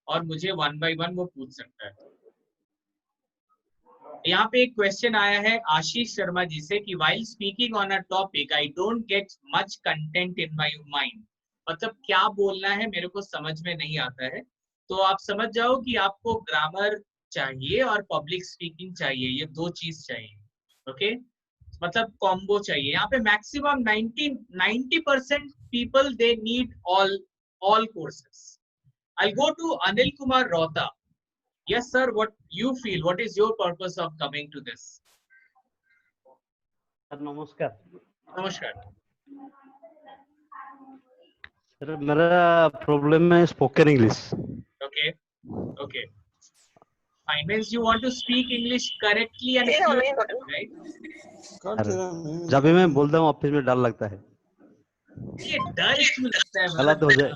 और मुझे वन बाय वन वो पूछ सकता है। यहाँ पे एक क्वेश्चन आया है आशीष शर्मा जी से कि while speaking on a topic I don't get much content in my mind। मतलब क्या बोलना है मेरे को समझ में नहीं आता है। तो आप समझ जाओ कि आपको ग्रामर चाहिए और पब्लिक स्पीकिंग चाहिए, ये दो चीज चाहिए। ओके, मतलब कॉम्बो चाहिए। यहाँ पे maximum 90% people they need all courses। I'll go to Anil Kumar Rota। Yes sir, what you feel, what is your purpose of coming to this? Sir नमस्कार। नमस्कार सर मेरा प्रॉब्लम है spoken English. okay okay fine, means you want to speak English correctly and fluently, right? जब भी मैं बोलता हूँ office में डर लगता है। ये डर क्यों लगता है? गलत हो जाए,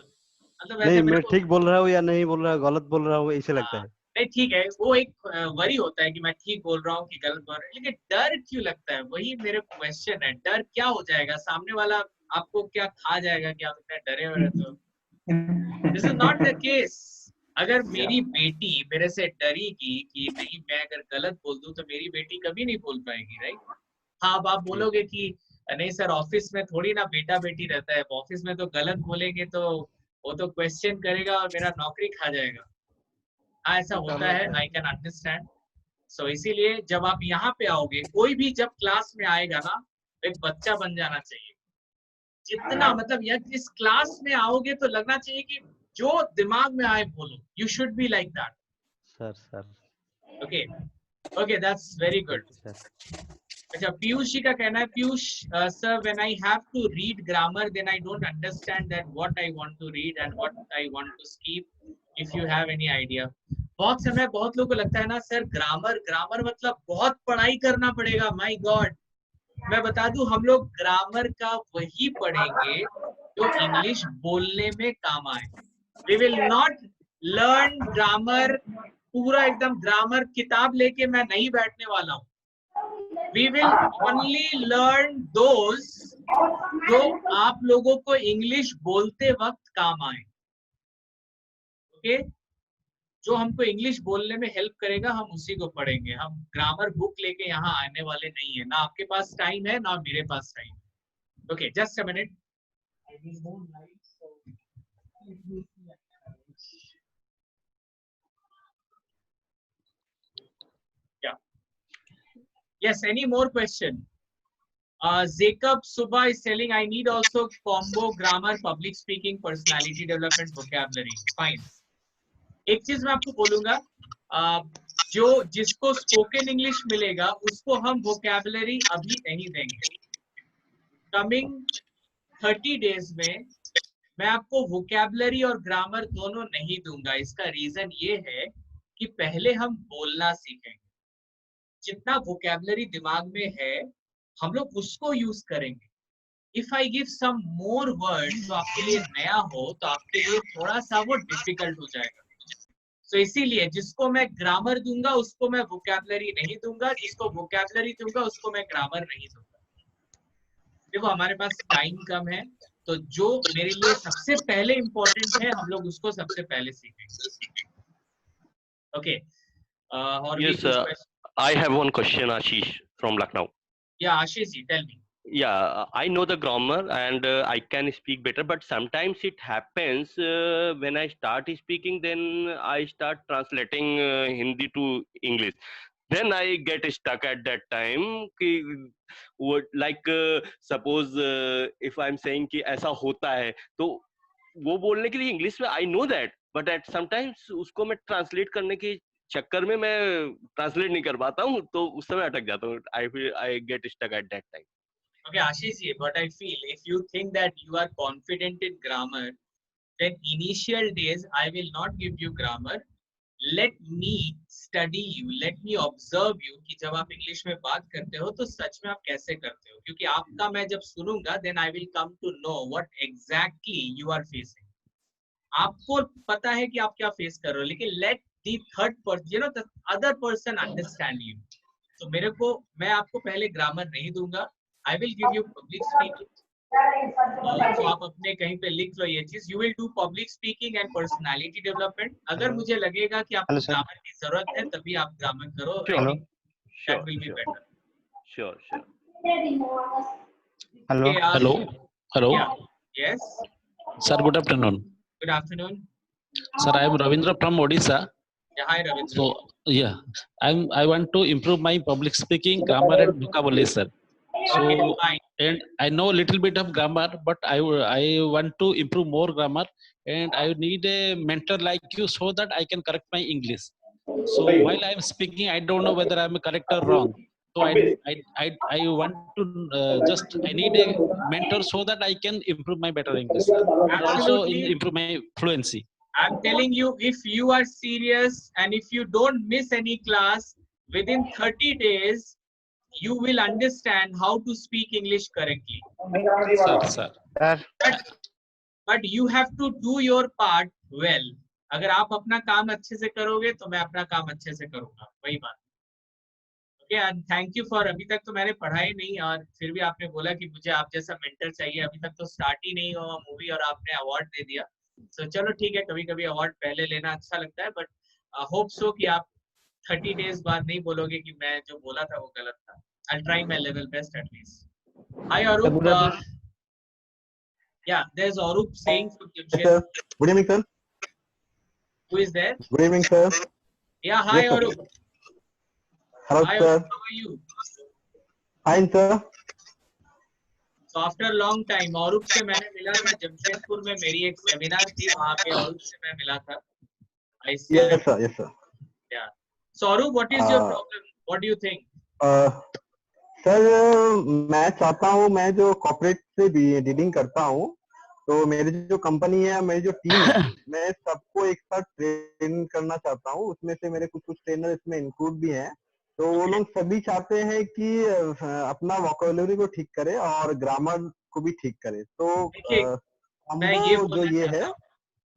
मतलब नहीं मैं ठीक बोल रहा हूँ या नहीं बोल रहा हूँ, गलत बोल रहा हूँ, ऐसे लगता है। नहीं ठीक है, वो एक वरी होता है कि मैं ठीक बोल रहा हूँ कि गलत बोल रहा हूँ, लेकिन डर क्यों लगता है? वही मेरे क्वेश्चन है। डर क्या हो जाएगा? सामने वाला आपको क्या खा जाएगा कि आप इतने डरे हुए रहते हो? This is not the case. अगर मेरी बेटी मेरे से डरेगी कि नहीं मैं अगर गलत बोल दूं तो मेरी बेटी कभी नहीं बोल पाएगी, राइट? हाँ, अब आप बोलोगे कि नहीं सर ऑफिस में थोड़ी ना बेटा बेटी रहता है, ऑफिस में तो गलत बोलेंगे तो वो तो क्वेश्चन करेगा और मेरा नौकरी खा जाएगा। हाँ ऐसा होता है, आई कैन अंडरस्टैंड। सो इसीलिए जब आप यहाँ पे आओगे, कोई भी जब क्लास में आएगा ना, एक बच्चा बन जाना चाहिए। जितना मतलब यार इस क्लास में आओगे तो लगना चाहिए कि जो दिमाग में आए बोलो, you should be like that. Sir okay okay, that's very good. अच्छा, पीयूष जी का कहना है, Piyush sir when I have to read grammar then I don't understand that what I want to read and what I want to skip, if you have any idea. बहुत समय बहुत लोगों को लगता है ना सर ग्रामर ग्रामर मतलब बहुत पढ़ाई करना पड़ेगा। माय गॉड, मैं बता दूं हम लोग ग्रामर का वही पढ़ेंगे जो इंग्लिश बोलने में काम आए। We will not learn grammar पूरा एकदम ग्रामर किताब लेके मैं नहीं बैठने वाला हूँ। We will only learn those जो आप लोगों को इंग्लिश बोलते वक्त काम आए। ओके, जो हमको इंग्लिश बोलने में हेल्प करेगा हम उसी को पढ़ेंगे। हम ग्रामर बुक लेके यहाँ आने वाले नहीं है, ना आपके पास टाइम है ना मेरे पास time. Okay, just a minute. Yes, any more question? Jacob Subha is telling I need also combo grammar, public speaking, personality development, vocabulary. Fine. एक चीज मैं आपको बोलूंगा, जो जिसको स्पोकन इंग्लिश मिलेगा उसको हम vocabulary अभी नहीं देंगे। कमिंग 30 डेज में मैं आपको vocabulary और ग्रामर दोनों नहीं दूंगा। इसका रीजन ये है कि पहले हम बोलना सीखेंगे। जितना वोकैबुलरी दिमाग में है हम लोग उसको यूज करेंगे। If I give some more word जो आपके लिए नया हो तो आपके लिए थोड़ा सा वो डिफिकल्ट हो जाएगा। सो इसीलिए जिसको मैं ग्रामर दूंगा उसको मैं वोकैबुलरी नहीं दूंगा, जिसको वोकैबुलरी दूंगा उसको मैं ग्रामर नहीं दूंगा। देखो हमारे पास टाइम कम है, तो जो मेरे लिए सबसे पहले इंपॉर्टेंट है हम लोग उसको सबसे पहले सीखेंगे। ओके, और Yes, I have one question, Ashish from Lucknow. Yeah, Ashish ji, tell me. Yeah, I know the grammar and I can speak better, but sometimes it happens when I start speaking, then I start translating Hindi to English. Then I get stuck at that time. कि like suppose if I'm saying कि ऐसा होता है, तो वो बोलने के लिए इंग्लिश में I know that, but at sometimes उसको मैं ट्रांसलेट करने की चक्कर में मैं ट्रांसलेट नहीं कर पाता हूँ, तो उस समय अटक जाता हूँ। I get stuck at that time. Okay, Ashish ji, but I feel if you think that you are confident in grammar, then initial days I will not give you grammar. Let me study you, let me observe you कि जब आप English में बात करते हो तो सच में आप कैसे करते हो, क्योंकि आपका मैं जब सुनूंगा then I will come to know what exactly you are facing. आपको पता है कि आप क्या फेस कर रहे हो, लेकिन let the third person, you know, the other person understand you. तो मेरे को, मैं आपको पहले ग्रामर नहीं दूंगा. I will give you public speaking. तो आप अपने कहीं पे लिख लो ये चीज. You will do public speaking and personality development. अगर मुझे लगेगा कि आपको ग्रामर की जरूरत है तभी आप ग्रामर करो. Sure. That will be better. Sure. Hello. Okay, Hello. Hello. Yeah. Yes. Sir, good afternoon. Good afternoon. Sir, I am Ravindra from Odisha. Yeah, hi Ravindra. So yeah, I want to improve my public speaking, grammar, and vocabulary, sir. So Okay, fine. and I know a little bit of grammar, but I want to improve more grammar, and I need a mentor like you so that I can correct my English. So while I am speaking, I don't know whether I am correct or wrong. So I want to just I need a mentor so that I can improve my better English, sir. And also Absolutely. improve my fluency. I'm telling you, if you are serious and if you don't miss any class within 30 days, you will understand how to speak English correctly. Sir. But you have to do your part well. अगर आप अपना काम अच्छे से करोगे तो मैं अपना काम अच्छे से करूंगा, वही बात. Okay, and thank you for, अभी तक तो मैंने पढ़ाई नहीं और फिर भी आपने बोला कि मुझे आप जैसा मेंटर चाहिए. अभी तक तो स्टार्ट ही नहीं हुआ मूवी और आपने अवार्ड दे दिया. So चलो ठीक है, कभी कभी अवार्ड पहले लेना अच्छा लगता है, बट होप सो कि आप 30 डेज बाद नहीं बोलोगे कि मैं जो बोला था वो गलत था. I'll try my level best at least. Hi Arup. Yeah, there's Arup saying from Jamshedpur. Good evening, sir. Who is there? Good evening, sir. Yeah, hi Yes, sir. Arup. Hello, Hi sir. Arup, how are you? Fine, sir. So after a long time, Arup से मैंने मिला था जमशेदपुर में, मेरी एक seminar थी वहाँ पे Arup से मैं मिला था. Yes, sir. Yes, sir. Yeah. So Arup, what is your problem? What do you think? Sir मैं चाहता हूँ, मैं जो कॉर्पोरेट से डीलिंग करता हूँ, तो मेरी जो कंपनी है, मेरी जो टीम है, मैं सबको एक साथ ट्रेन करना चाहता हूँ. उसमें से मेरे कुछ ट्रेनर इसमें इंक्लूड भी हैं. तो वो लोग सभी चाहते हैं कि अपना वोकैबुलरी को ठीक करे और ग्रामर को भी ठीक करे. तो मैं ये हमको जो ये है,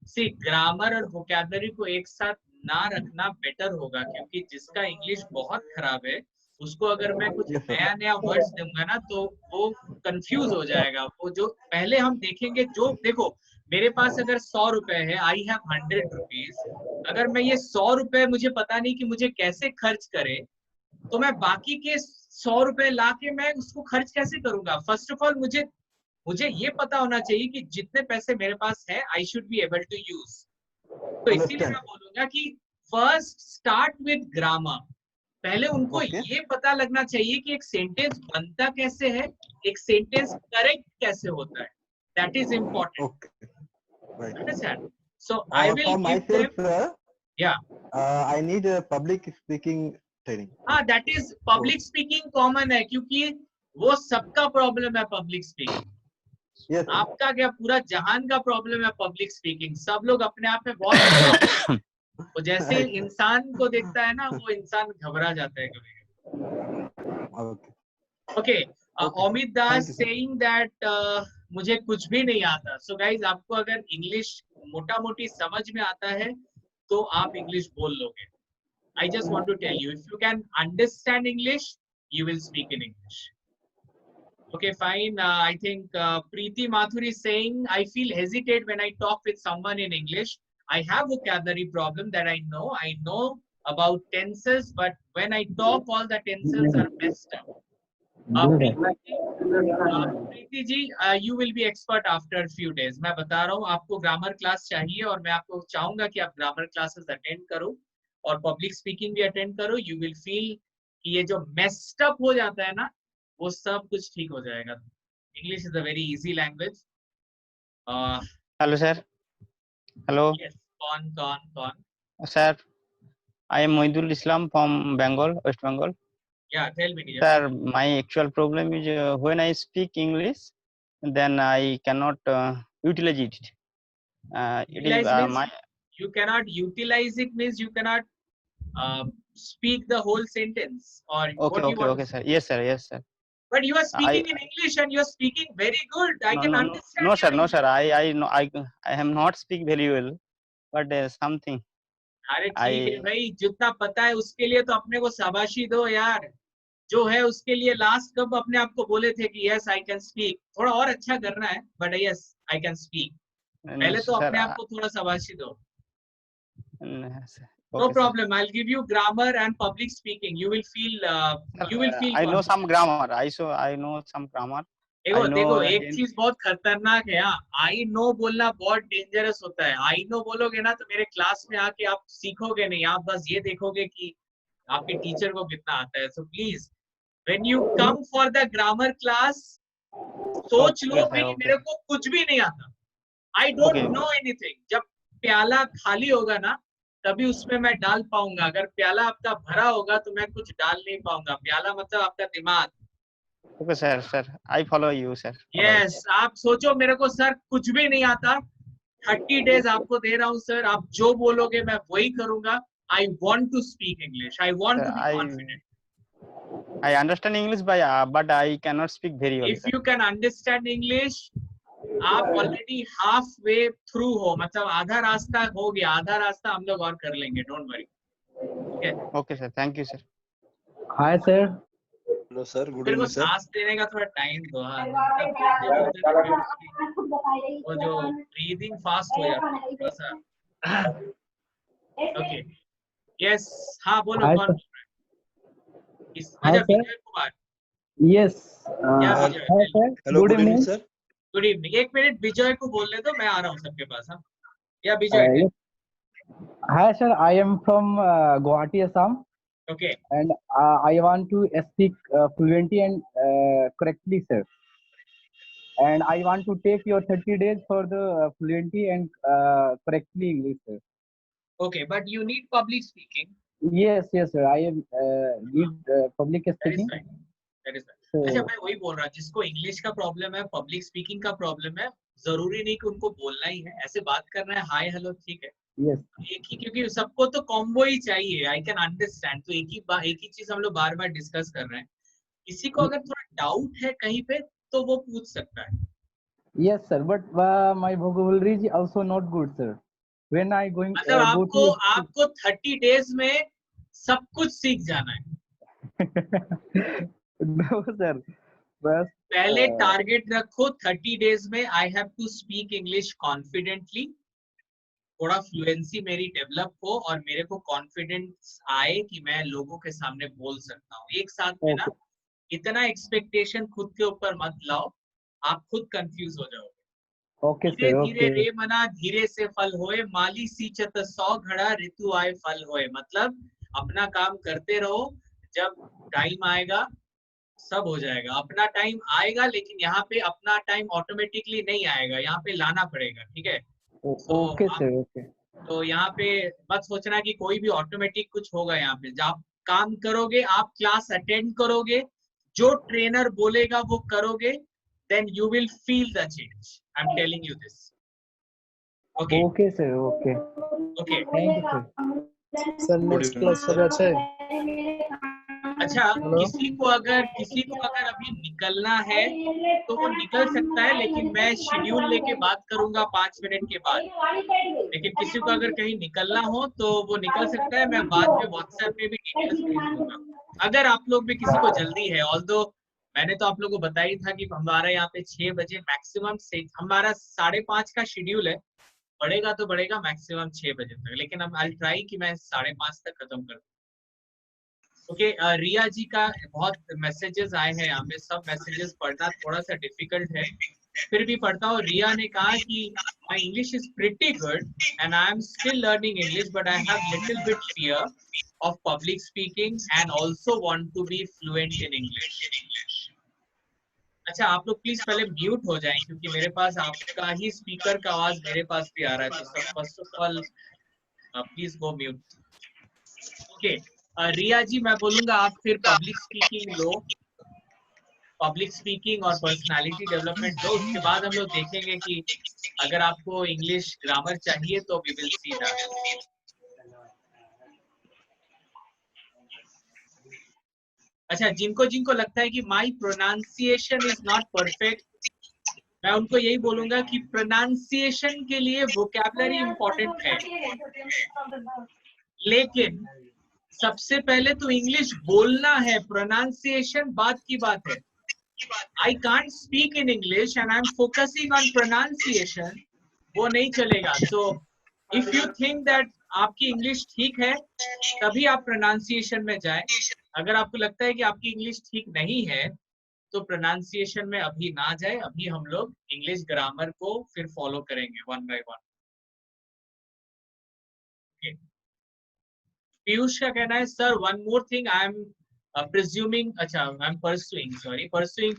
सी ग्रामर और वोकैबुलरी को एक साथ ना रखना बेटर होगा, क्योंकि जिसका इंग्लिश बहुत खराब है उसको अगर मैं कुछ नया वर्ड्स दूंगा ना तो वो कंफ्यूज हो जाएगा. वो जो पहले हम देखेंगे, जो देखो मेरे पास अगर 100 रुपए है, आई हैव 100 रुपीज, अगर मैं ये 100 रुपए मुझे पता नहीं कि मुझे कैसे खर्च करे, तो मैं बाकी के 100 रुपए ला के मैं उसको खर्च कैसे करूंगा. फर्स्ट ऑफ ऑल मुझे ये पता होना चाहिए कि जितने पैसे मेरे पास है I should be able to use. तो इसीलिए मैं बोलूंगा कि फर्स्ट स्टार्ट विद ग्रामर. पहले उनको ये पता लगना चाहिए कि एक सेंटेंस बनता कैसे है, एक सेंटेंस करेक्ट कैसे होता है. That is important. Understand? So I will for give myself, them. sir, Yeah. I need a public speaking training. हाँ, that is public speaking common है, क्योंकि वो सबका प्रॉब्लम है पब्लिक स्पीकिंग. Yes. आपका क्या, पूरा जहान का प्रॉब्लम है पब्लिक स्पीकिंग. सब लोग अपने आप में बहुत वो जैसे इंसान को देखता है ना, वो इंसान घबरा जाता है कभी. Okay, Amit Das saying that मुझे कुछ भी नहीं आता. सो गाइज, आपको अगर इंग्लिश मोटा मोटी समझ में आता है तो आप इंग्लिश बोल लोगे. I just want to tell you, if you can understand English, you will speak in English. Okay, fine. I think Preeti Mathur is saying, I feel hesitate when I talk with someone in English. I have vocabulary problem that I know about tenses, but when I talk, all the tenses are messed up. Preeti ji, you will be expert after a few days. मैं बता रहा हूँ, आपको grammar class चाहिए और मैं आपको चाहूंगा कि आप ग्रामर क्लासेस अटेंड करो और पब्लिक स्पीकिंग भी अटेंड करो. यू विल फील कि ये जो मेस्ड अप हो जाता है ना, वो सब कुछ ठीक हो जाएगा. English is a very easy language. Hello sir. Hello. कौन? Sir, I am Mohidul Islam from Bengal, West Bengal. Yeah, tell me. Yes. Sir, my actual problem is when I speak English, then I cannot utilize it. It is Utilize means my you cannot utilize it means you cannot speak the whole sentence or what you want okay, to sir. say. Yes, sir. Yes, sir. But you are I speaking in English and you are speaking very good. I can understand no, your sir. No, English. sir. I know I am not speak very well, but something. अरे ठीक है भाई, जितना पता है उसके लिए तो अपने को शाबाशी दो यार। जो है उसके लिए लास्ट कब अपने आप को बोले थे कि यस आई कैन स्पीक, थोड़ा और अच्छा करना है, but yes I can speak. पहले तो अपने आप को थोड़ा शाबाशी दो। No problem. I'll give you grammar and public speaking. You will feel I know some grammar. I know some grammar. देखो एक चीज बहुत खतरनाक है। आई नो बोलना बहुत डेंजरस होता है। आई नो बोलोगे ना तो मेरे क्लास में आके आप सीखोगे नहीं, आप बस ये देखोगे कि आपके टीचर को कितना आता है। So please when you come for the grammar class, सोच लो भाई मेरे को कुछ भी नहीं आता, आई डोंट नो एनीथिंग। जब प्याला खाली होगा ना तभी उसमें मैं डाल पाऊंगा। अगर प्याला आपका भरा होगा तो मैं कुछ डाल नहीं पाऊंगा। प्याला मतलब आपका दिमाग। Okay, sir. I follow you, sir. Yes, आप सोचो मेरे को सर कुछ भी नहीं आता। 30 days आपको दे रहा हूँ सर, आप जो बोलोगे मैं वही करूंगा। I want to speak English. I want to be confident. I understand English, but I cannot speak very well. If you can understand English, आप already halfway through हो, मतलब आधा रास्ता हो गया। आधा रास्ता हम लोग और कर लेंगे, don't worry. Okay. Okay, sir. Thank you, sir. Hi, sir. Hello sir, good मेरे को इवनिंग सर। सांस लेने का थोड़ा टाइम दो। वो जो ब्रीदिंग फास्ट हो जाता है थोड़ा सा। ओके यस, हाँ बोलो Hi, कौन sir. बोल रहा है? Hi, अच्छा sir. Vijay Kumar. Yes. Hi, sir. Hello, Good good evening evening. Sir. Good evening. एक मिनट विजय को बोलने दो, मैं आ रहा हूँ सबके पास। हाँ या विजय Yes. Hi, sir. I am from Guwahati, Assam. Okay. And I want to speak fluently and correctly, sir. And I want to take your 30 days for the fluently and correctly English, sir. Okay, but you need public speaking. Yes, sir. I am need public speaking. That is right. अच्छा मैं वही बोल रहा हूँ, जिसको English का problem है, public speaking का प्रॉब्लम है, जरूरी नहीं कि उनको बोलना ही है। ऐसे बात करना है, हाय हेलो ठीक है। Yes. एक ही, क्योंकि सबको तो कॉम्बो ही चाहिए। I can understand. तो एक ही चीज हम लोग बार बार डिस्कस कर रहे हैं। किसी को अगर थोड़ा डाउट है कहीं पे तो वो पूछ सकता है। Yes, sir. But my vocabulary is also not good, sir. When I going मतलब आपको 30 डेज में सब कुछ सीख जाना है। No, sir. बस पहले टारगेट रखो 30 डेज में I have to speak English confidently. थोड़ा फ्लुएंसी मेरी डेवलप हो और मेरे को कॉन्फिडेंस आए कि मैं लोगों के सामने बोल सकता हूँ। एक साथ में ना इतना एक्सपेक्टेशन खुद के ऊपर मत लाओ, आप खुद कंफ्यूज हो जाओगे। Okay, धीरे sir. धीरे Okay. रे मना धीरे से फल होए, माली सींचत 100 घड़ा ऋतु आए फल होए। मतलब अपना काम करते रहो, जब टाइम आएगा सब हो जाएगा। अपना टाइम आएगा, लेकिन यहाँ पे अपना टाइम ऑटोमेटिकली नहीं आएगा, यहाँ पे लाना पड़ेगा। ठीक है। Okay, sir. Okay. तो यहाँ पे मत सोचना कि कोई भी ऑटोमेटिक कुछ होगा। यहाँ पे जब आप काम करोगे, आप क्लास अटेंड करोगे, जो ट्रेनर बोलेगा वो करोगे, then you will feel the change. I'm telling you this. Okay. Okay, sir. Okay. Okay. Thank you, sir. Sir next class sir अच्छा है। अच्छा, किसी को अगर अभी निकलना है तो वो निकल सकता है, लेकिन मैं शेड्यूल लेके बात करूंगा 5 मिनट के बाद। लेकिन किसी को अगर कहीं निकलना हो तो वो निकल सकता है। मैं बाद में व्हाट्सएप पे भी डिटेल्स भेज दूंगा अगर आप लोग में किसी को जल्दी है। ऑल्दो मैंने तो आप लोगों को बताया था कि हमारा यहाँ पे 6 बजे मैक्सिमम से, हमारा 5:30 का शेड्यूल है। बढ़ेगा तो बढ़ेगा मैक्सिमम 6 बजे तक, लेकिन अब आई ट्राई कि मैं 5:30 तक खत्म कर दूं। ओके, रिया जी का बहुत मैसेजेस आए हैं यहाँ पे। सब मैसेजेस पढ़ना थोड़ा सा डिफिकल्ट है, फिर भी पढ़ता हूँ। रिया ने कहा कि my English is pretty good and I am still learning English, but I have little bit fear of public speaking and also want to be fluent in English. अच्छा, आप लोग प्लीज पहले म्यूट हो जाएं, क्योंकि मेरे पास आपका ही स्पीकर का आवाज मेरे पास भी आ रहा है। तो first of all please go mute. Okay, Riya ji मैं बोलूंगा आप फिर पब्लिक स्पीकिंग लो, पब्लिक स्पीकिंग और पर्सनालिटी डेवलपमेंट लो, उसके बाद हम लोग देखेंगे कि अगर आपको इंग्लिश ग्रामर चाहिए तो वी विल सी दैट। अच्छा, जिनको जिनको लगता है कि my pronunciation is not perfect, मैं उनको यही बोलूंगा कि प्रोनाउंसिएशन के लिए वोकैबुलरी इंपॉर्टेंट है, लेकिन सबसे पहले तो इंग्लिश बोलना है, प्रोनाउंसिएशन बात की बात है। I can't speak in English and I'm focusing on pronunciation, वो नहीं चलेगा। So if you think that आपकी इंग्लिश ठीक है तभी आप प्रोनाउंसिएशन में जाएं, अगर आपको लगता है कि आपकी इंग्लिश ठीक नहीं है तो प्रोनाउंसिएशन में अभी ना जाए, अभी हम लोग इंग्लिश ग्रामर को फिर फॉलो करेंगे वन बाय वन। पीयूष का कहना है sir one more thing, I am presuming, I'm pursuing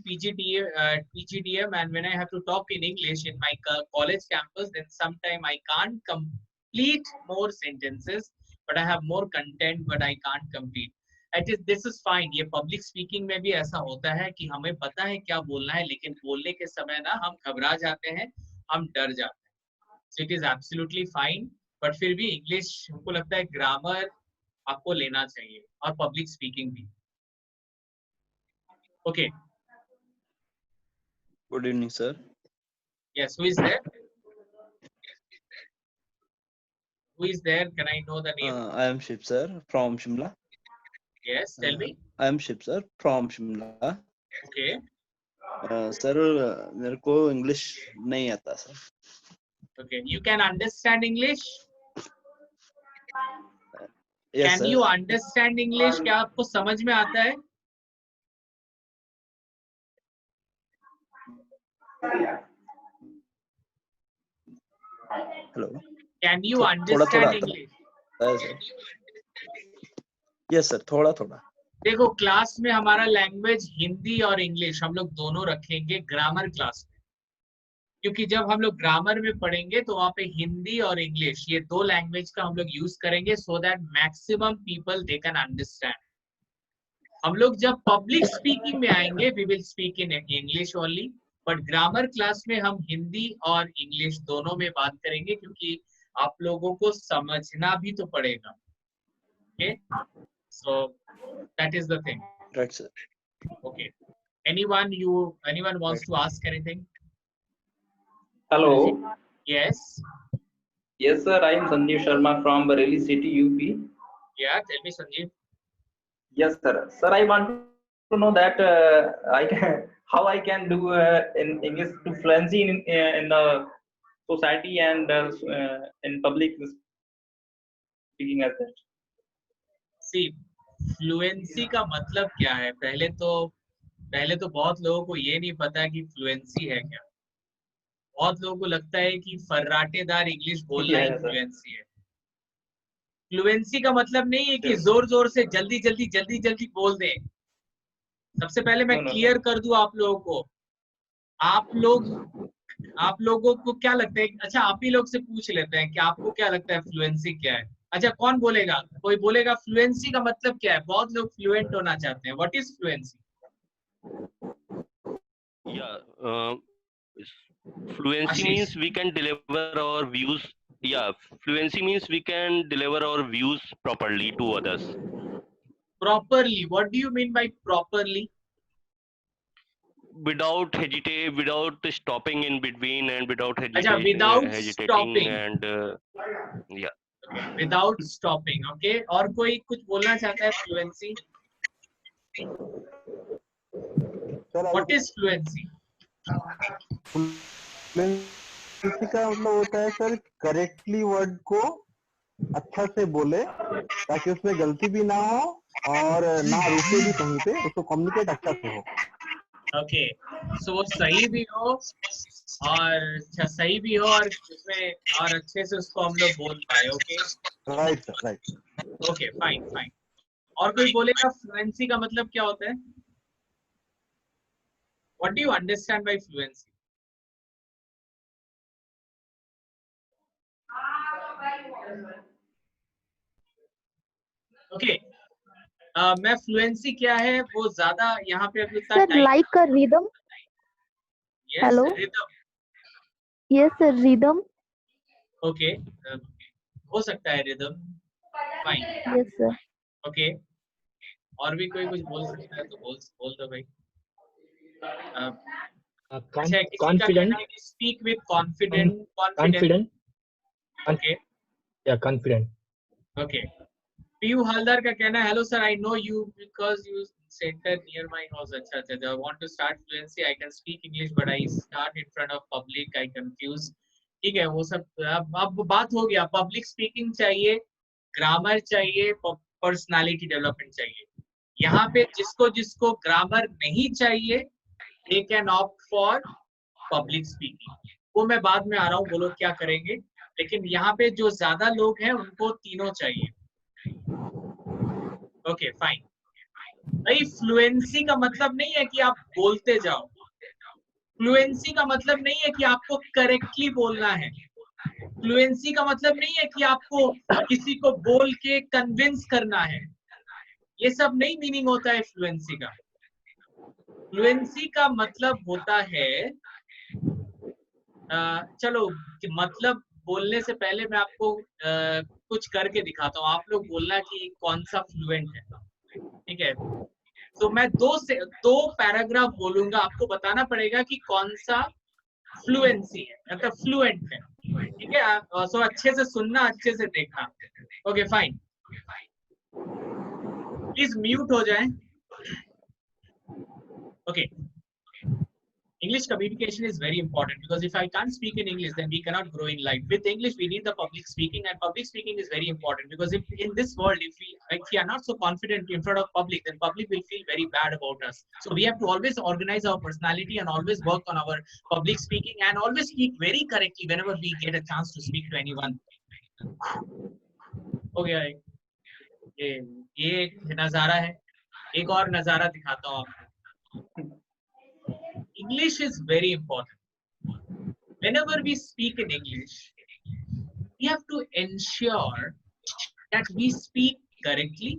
PGDM, and when I have to talk in English in my college campus, then sometime I can't complete more sentences, but I have more content, but I can't complete. This is fine. ये public speaking में भी ऐसा होता है कि हमें पता है क्या बोलना है, लेकिन बोलने के समय ना हम घबरा जाते हैं, हम डर जाते हैं। So it is absolutely fine, but फिर भी English हमको लगता है ग्रामर आपको लेना चाहिए और पब्लिक स्पीकिंग भी। Okay. Good evening, sir. Yes, who is there? Who is there? Can I know the name? I am Shiv, sir, from Shimla. Yes, tell me. I am Shiv, sir, from Shimla. Okay. Sir, मेरे को English नहीं आता sir. Okay, you can understand English? Yes, can sir. you understand English? क्या आपको समझ में आता है? Hello. Can you understand English? Yes, sir. थोड़ा थोड़ा। देखो क्लास में हमारा लैंग्वेज हिंदी और इंग्लिश हम लोग दोनों रखेंगे ग्रामर क्लास में, क्योंकि जब हम लोग ग्रामर में पढ़ेंगे तो वहाँ पे हिंदी और इंग्लिश ये दो लैंग्वेज का हम लोग यूज करेंगे, so that maximum people they can understand. हम लोग जब पब्लिक स्पीकिंग में आएंगे we will speak in English only, but grammar class में हम हिंदी और इंग्लिश दोनों में बात करेंगे, क्योंकि आप लोगों को समझना भी तो पड़ेगा। Okay, so that is the thing. Right, sir. Okay. Anyone wants to ask anything? Hello. Yes. Yes, sir. I am Sanjeev Sharma from Bareilly City, UP. Yeah, tell me, Sanjeev. Yes, sir. Sir, I want to know that how I can do in English to fluency in the society and in public speaking as that. See, fluency का मतलब क्या है? पहले तो बहुत लोगों को ये नहीं पता कि फ्लुएंसी है क्या। बहुत लोगों को लगता है कि फर्राटेदार इंग्लिश बोलना ही फ्लुएंसी है। फ्लुएंसी का मतलब नहीं है कि जोर जोर से जल्दी बोल दें। सबसे पहले मैं क्लियर कर दूं आप लोगों को, आप लोगों को क्या लगता है? अच्छा, आप ही लोग से पूछ लेते हैं कि आपको क्या लगता है फ्लुएंसी क्या है? अच्छा, कौन बोलेगा? कोई बोलेगा फ्लुएंसी का मतलब क्या है? बहुत लोग फ्लुएंट होना चाहते हैं। What is fluency? Yeah, fluency means we can deliver our views. Yeah, fluency means we can deliver our views properly to others. Properly, what do you mean by properly? Without hesitate, without stopping in between, and without without hesitating, stopping. and yeah. Without stopping, okay. और कोई कुछ बोलना चाहता है fluency? What is fluency? Fluency का मतलब होता है सर करेक्टली वर्ड को अच्छा से बोले ताकि उसमें गलती भी ना हो और ना रुके भी कहीं पे, उसको कम्युनिकेट अच्छा से हो। ओके, सो वो सही भी हो और सही भी हो और उसमें और अच्छे से उसको हम लोग बोल पाए। Okay, right sir, right. Okay, fine fine. और कोई बोलेगा फ्लुएंसी का मतलब क्या होता है? What do you understand by fluency? Okay, मैं फ्लुएंसी क्या है वो ज्यादा यहाँ पे अभी Sir, like a rhythm. Hello? Rhythm. Yes, sir, rhythm. Okay, हो सकता है rhythm, fine. Yes, sir. Okay, और भी कोई कुछ बोल सकता है तो बोल दो भाई। अच्छा, किसी का कहना है कि स्पीक विद कॉन्फिडेंट। ओके या कॉन्फिडेंट। ओके, पीयू हलदर का कहना है hello sir, I know you because you center near my house. अच्छा अच्छा, I want to start fluency, I can speak English but I start in front of public, I confuse. ठीक है, वो सब अब बात हो गया। पब्लिक स्पीकिंग चाहिए, ग्रामर चाहिए, पर्सनालिटी डेवलपमेंट चाहिए। यहाँ पे जिसको जिसको ग्रामर नहीं चाहिए they can opt for public speaking. वो मैं बाद में आ रहा हूँ, वो लोग क्या करेंगे। लेकिन यहाँ पे जो ज्यादा लोग हैं उनको तीनों चाहिए। ओके फाइन भाई, फ्लुएंसी का मतलब नहीं है कि आप बोलते जाओ। फ्लुएंसी का मतलब नहीं है कि आपको करेक्टली बोलना है। फ्लुएंसी का मतलब नहीं है कि आपको किसी को बोल के कन्विंस करना है। ये सब नहीं मीनिंग होता है फ्लुएंसी का। फ्लुएंसी का मतलब होता है चलो मतलब बोलने से पहले मैं आपको कुछ करके दिखाता हूँ। आप लोग बोलना कि कौन सा फ्लुएंट है, ठीक है। तो मैं दो पैराग्राफ बोलूंगा, आपको बताना पड़ेगा कि कौन सा फ्लुएंसी है, मतलब फ्लुएंट है, ठीक है। सो अच्छे से सुनना, अच्छे से देखना। ओके फाइन, प्लीज म्यूट हो जाए। Okay, English communication is very important because if I can't speak in English, then we cannot grow in life. With English, we need the public speaking, and public speaking is very important because if in this world, if we are not so confident in front of public, then public will feel very bad about us. So we have to always organize our personality and always work on our public speaking and always speak very correctly whenever we get a chance to speak to anyone. Okay, ये एक नजारा है। एक और नजारा दिखाता हूँ आपको। English is very important. Whenever we speak in English, we have to ensure that we speak correctly,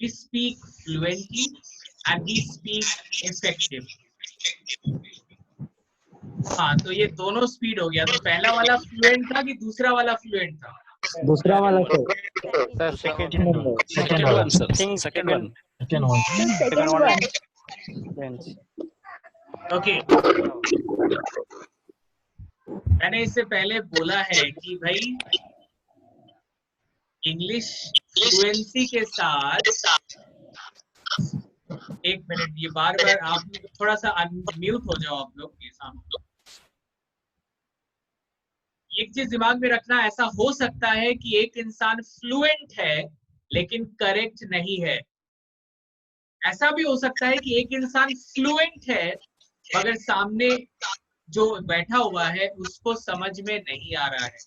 we speak fluently, and we speak effectively. हाँ, तो ये दोनों स्पीड हो गया। तो पहला वाला फ्लुएंट था कि दूसरा वाला फ्लुएंट था? दूसरा वाला सर सेकंड वन। ओके, मैंने इससे पहले बोला है कि भाई इंग्लिश फ्लुएंसी के साथ, एक मिनट, ये बार बार आप थोड़ा सा अनम्यूट हो जाओ आप लोग के सामने। एक चीज दिमाग में रखना, ऐसा हो सकता है कि एक इंसान फ्लुएंट है लेकिन करेक्ट नहीं है। ऐसा भी हो सकता है कि एक इंसान फ्लुएंट है मगर सामने जो बैठा हुआ है उसको समझ में नहीं आ रहा है।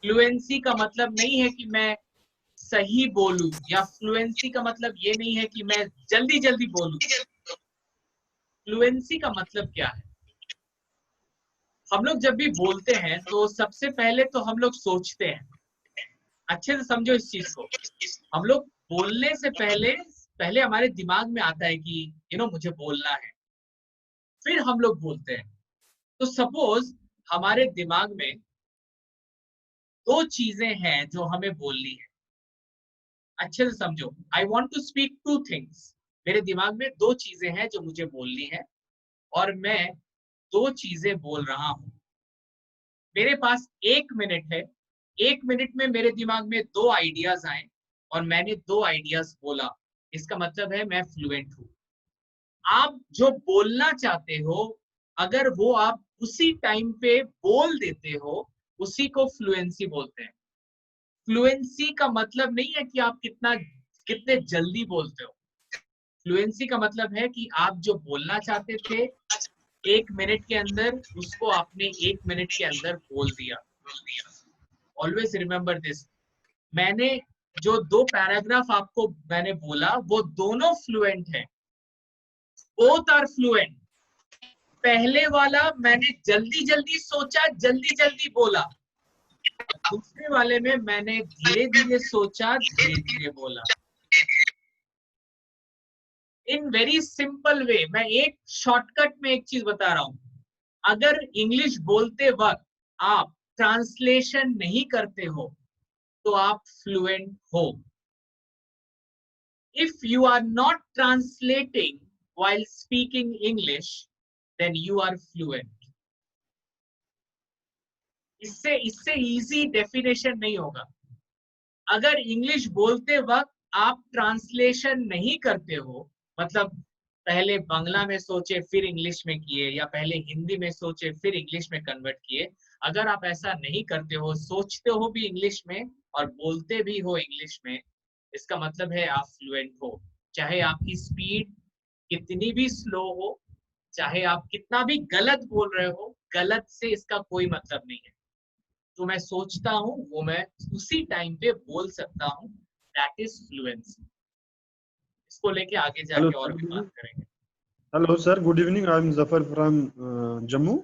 फ्लुएंसी का मतलब नहीं है कि मैं सही बोलूं, या फ्लुएंसी का मतलब ये नहीं है कि मैं जल्दी जल्दी बोलूं। फ्लुएंसी का मतलब क्या है? हम लोग जब भी बोलते हैं तो सबसे पहले तो हम लोग सोचते हैं। अच्छे से समझो इस चीज को। हम लोग बोलने से पहले हमारे दिमाग में आता है कि मुझे बोलना है, फिर हम लोग बोलते हैं। तो सपोज हमारे दिमाग में दो चीजें हैं जो हमें बोलनी है। अच्छे से समझो, I want to speak two things. मेरे दिमाग में दो चीजें हैं जो मुझे बोलनी है और मैं दो चीजें बोल रहा हूं। मेरे पास 1 मिनट है, 1 मिनट में मेरे दिमाग में 2 आइडियाज आए और मैंने 2 आइडियाज बोला। इसका मतलब है मैं फ्लुएंट हूं। आप जो बोलना चाहते हो, अगर वो आप उसी टाइम पे बोल देते हो, उसी को फ्लुएंसी बोलते हैं। फ्लुएंसी का मतलब नहीं है कि आप कितने जल्दी बोलते हो। फ्लुएंसी का मतलब है कि आप जो बोलना चाहते थे 1 मिनट के अंदर, उसको आपने 1 मिनट के अंदर बोल दिया। Always remember this. मैंने जो 2 पैराग्राफ आपको मैंने बोला वो दोनों फ्लुएंट हैं। Both are fluent. पहले वाला मैंने जल्दी जल्दी सोचा, जल्दी जल्दी बोला। दूसरे वाले में मैंने धीरे धीरे सोचा, धीरे धीरे बोला। इन वेरी सिंपल वे मैं एक शॉर्टकट में एक चीज बता रहा हूं, अगर इंग्लिश बोलते वक्त आप ट्रांसलेशन नहीं करते हो तो आप फ्लुएंट हो। If you are not translating while speaking English, then you are fluent. इससे इजी डेफिनेशन नहीं होगा। अगर इंग्लिश बोलते वक्त आप ट्रांसलेशन नहीं करते हो, मतलब पहले बांग्ला में सोचे फिर इंग्लिश में किए, या पहले हिंदी में सोचे फिर इंग्लिश में कन्वर्ट किए, अगर आप ऐसा नहीं करते हो, सोचते हो भी इंग्लिश में और बोलते भी हो इंग्लिश में, इसका मतलब है आप फ्लुएंट हो। चाहे आपकी स्पीड कितनी भी स्लो हो, चाहे आप कितना भी गलत बोल रहे हो, गलत से इसका कोई मतलब नहीं है। जो मैं सोचता हूँ वो मैं उसी टाइम पे बोल सकता हूँ, दैट इज फ्लुएंसी। इसको लेके आगे जाके और भी बात करेंगे। Hello sir, good evening, I am Zafar from Jammu.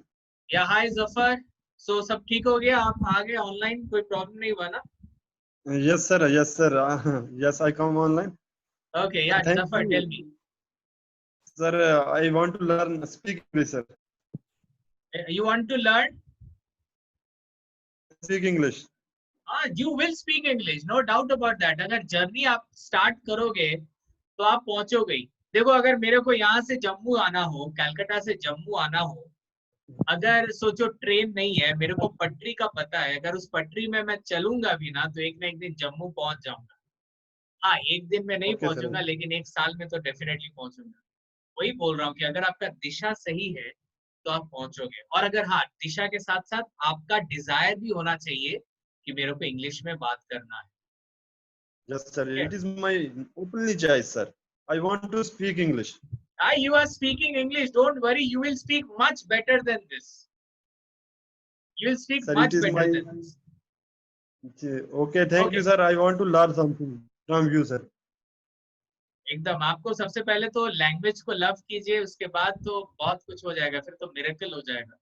या हाय जफर, सो सब ठीक हो गया, आप आ गए ऑनलाइन, कोई प्रॉब्लम नहीं हुआ ना? Yes sir, yes sir, yes I come online. Okay या Zafar tell me. Sir I want to learn speak English sir. You want to learn? Speak English. You will speak English, no doubt about that. अगर journey आप start करोगे तो आप पहुंचोगे। देखो, अगर मेरे को यहाँ से जम्मू आना हो, कलकत्ता से जम्मू आना हो, अगर सोचो ट्रेन नहीं है, मेरे को पटरी का पता है, अगर उस पटरी में मैं चलूंगा भी ना तो एक ना एक दिन जम्मू पहुंच जाऊंगा। हाँ, एक दिन में नहीं पहुंचूंगा, लेकिन एक साल में तो डेफिनेटली पहुंचूंगा। वही बोल रहा हूँ कि अगर आपका दिशा सही है तो आप पहुंचोगे। और अगर हाँ, दिशा के साथ साथ आपका डिजायर भी होना चाहिए कि मेरे को इंग्लिश में बात करना है। Yes sir, it is my openly choice sir. I want to speak English. You are speaking English, don't worry, you will speak much better than this. You will speak Sir, much it is better my... than this. Okay, thank you sir. I want to learn something from you sir. एकदम, आपको सबसे पहले तो language को love कीजिए, उसके बाद तो बहुत कुछ हो जाएगा, फिर तो मिरेकल हो जाएगा।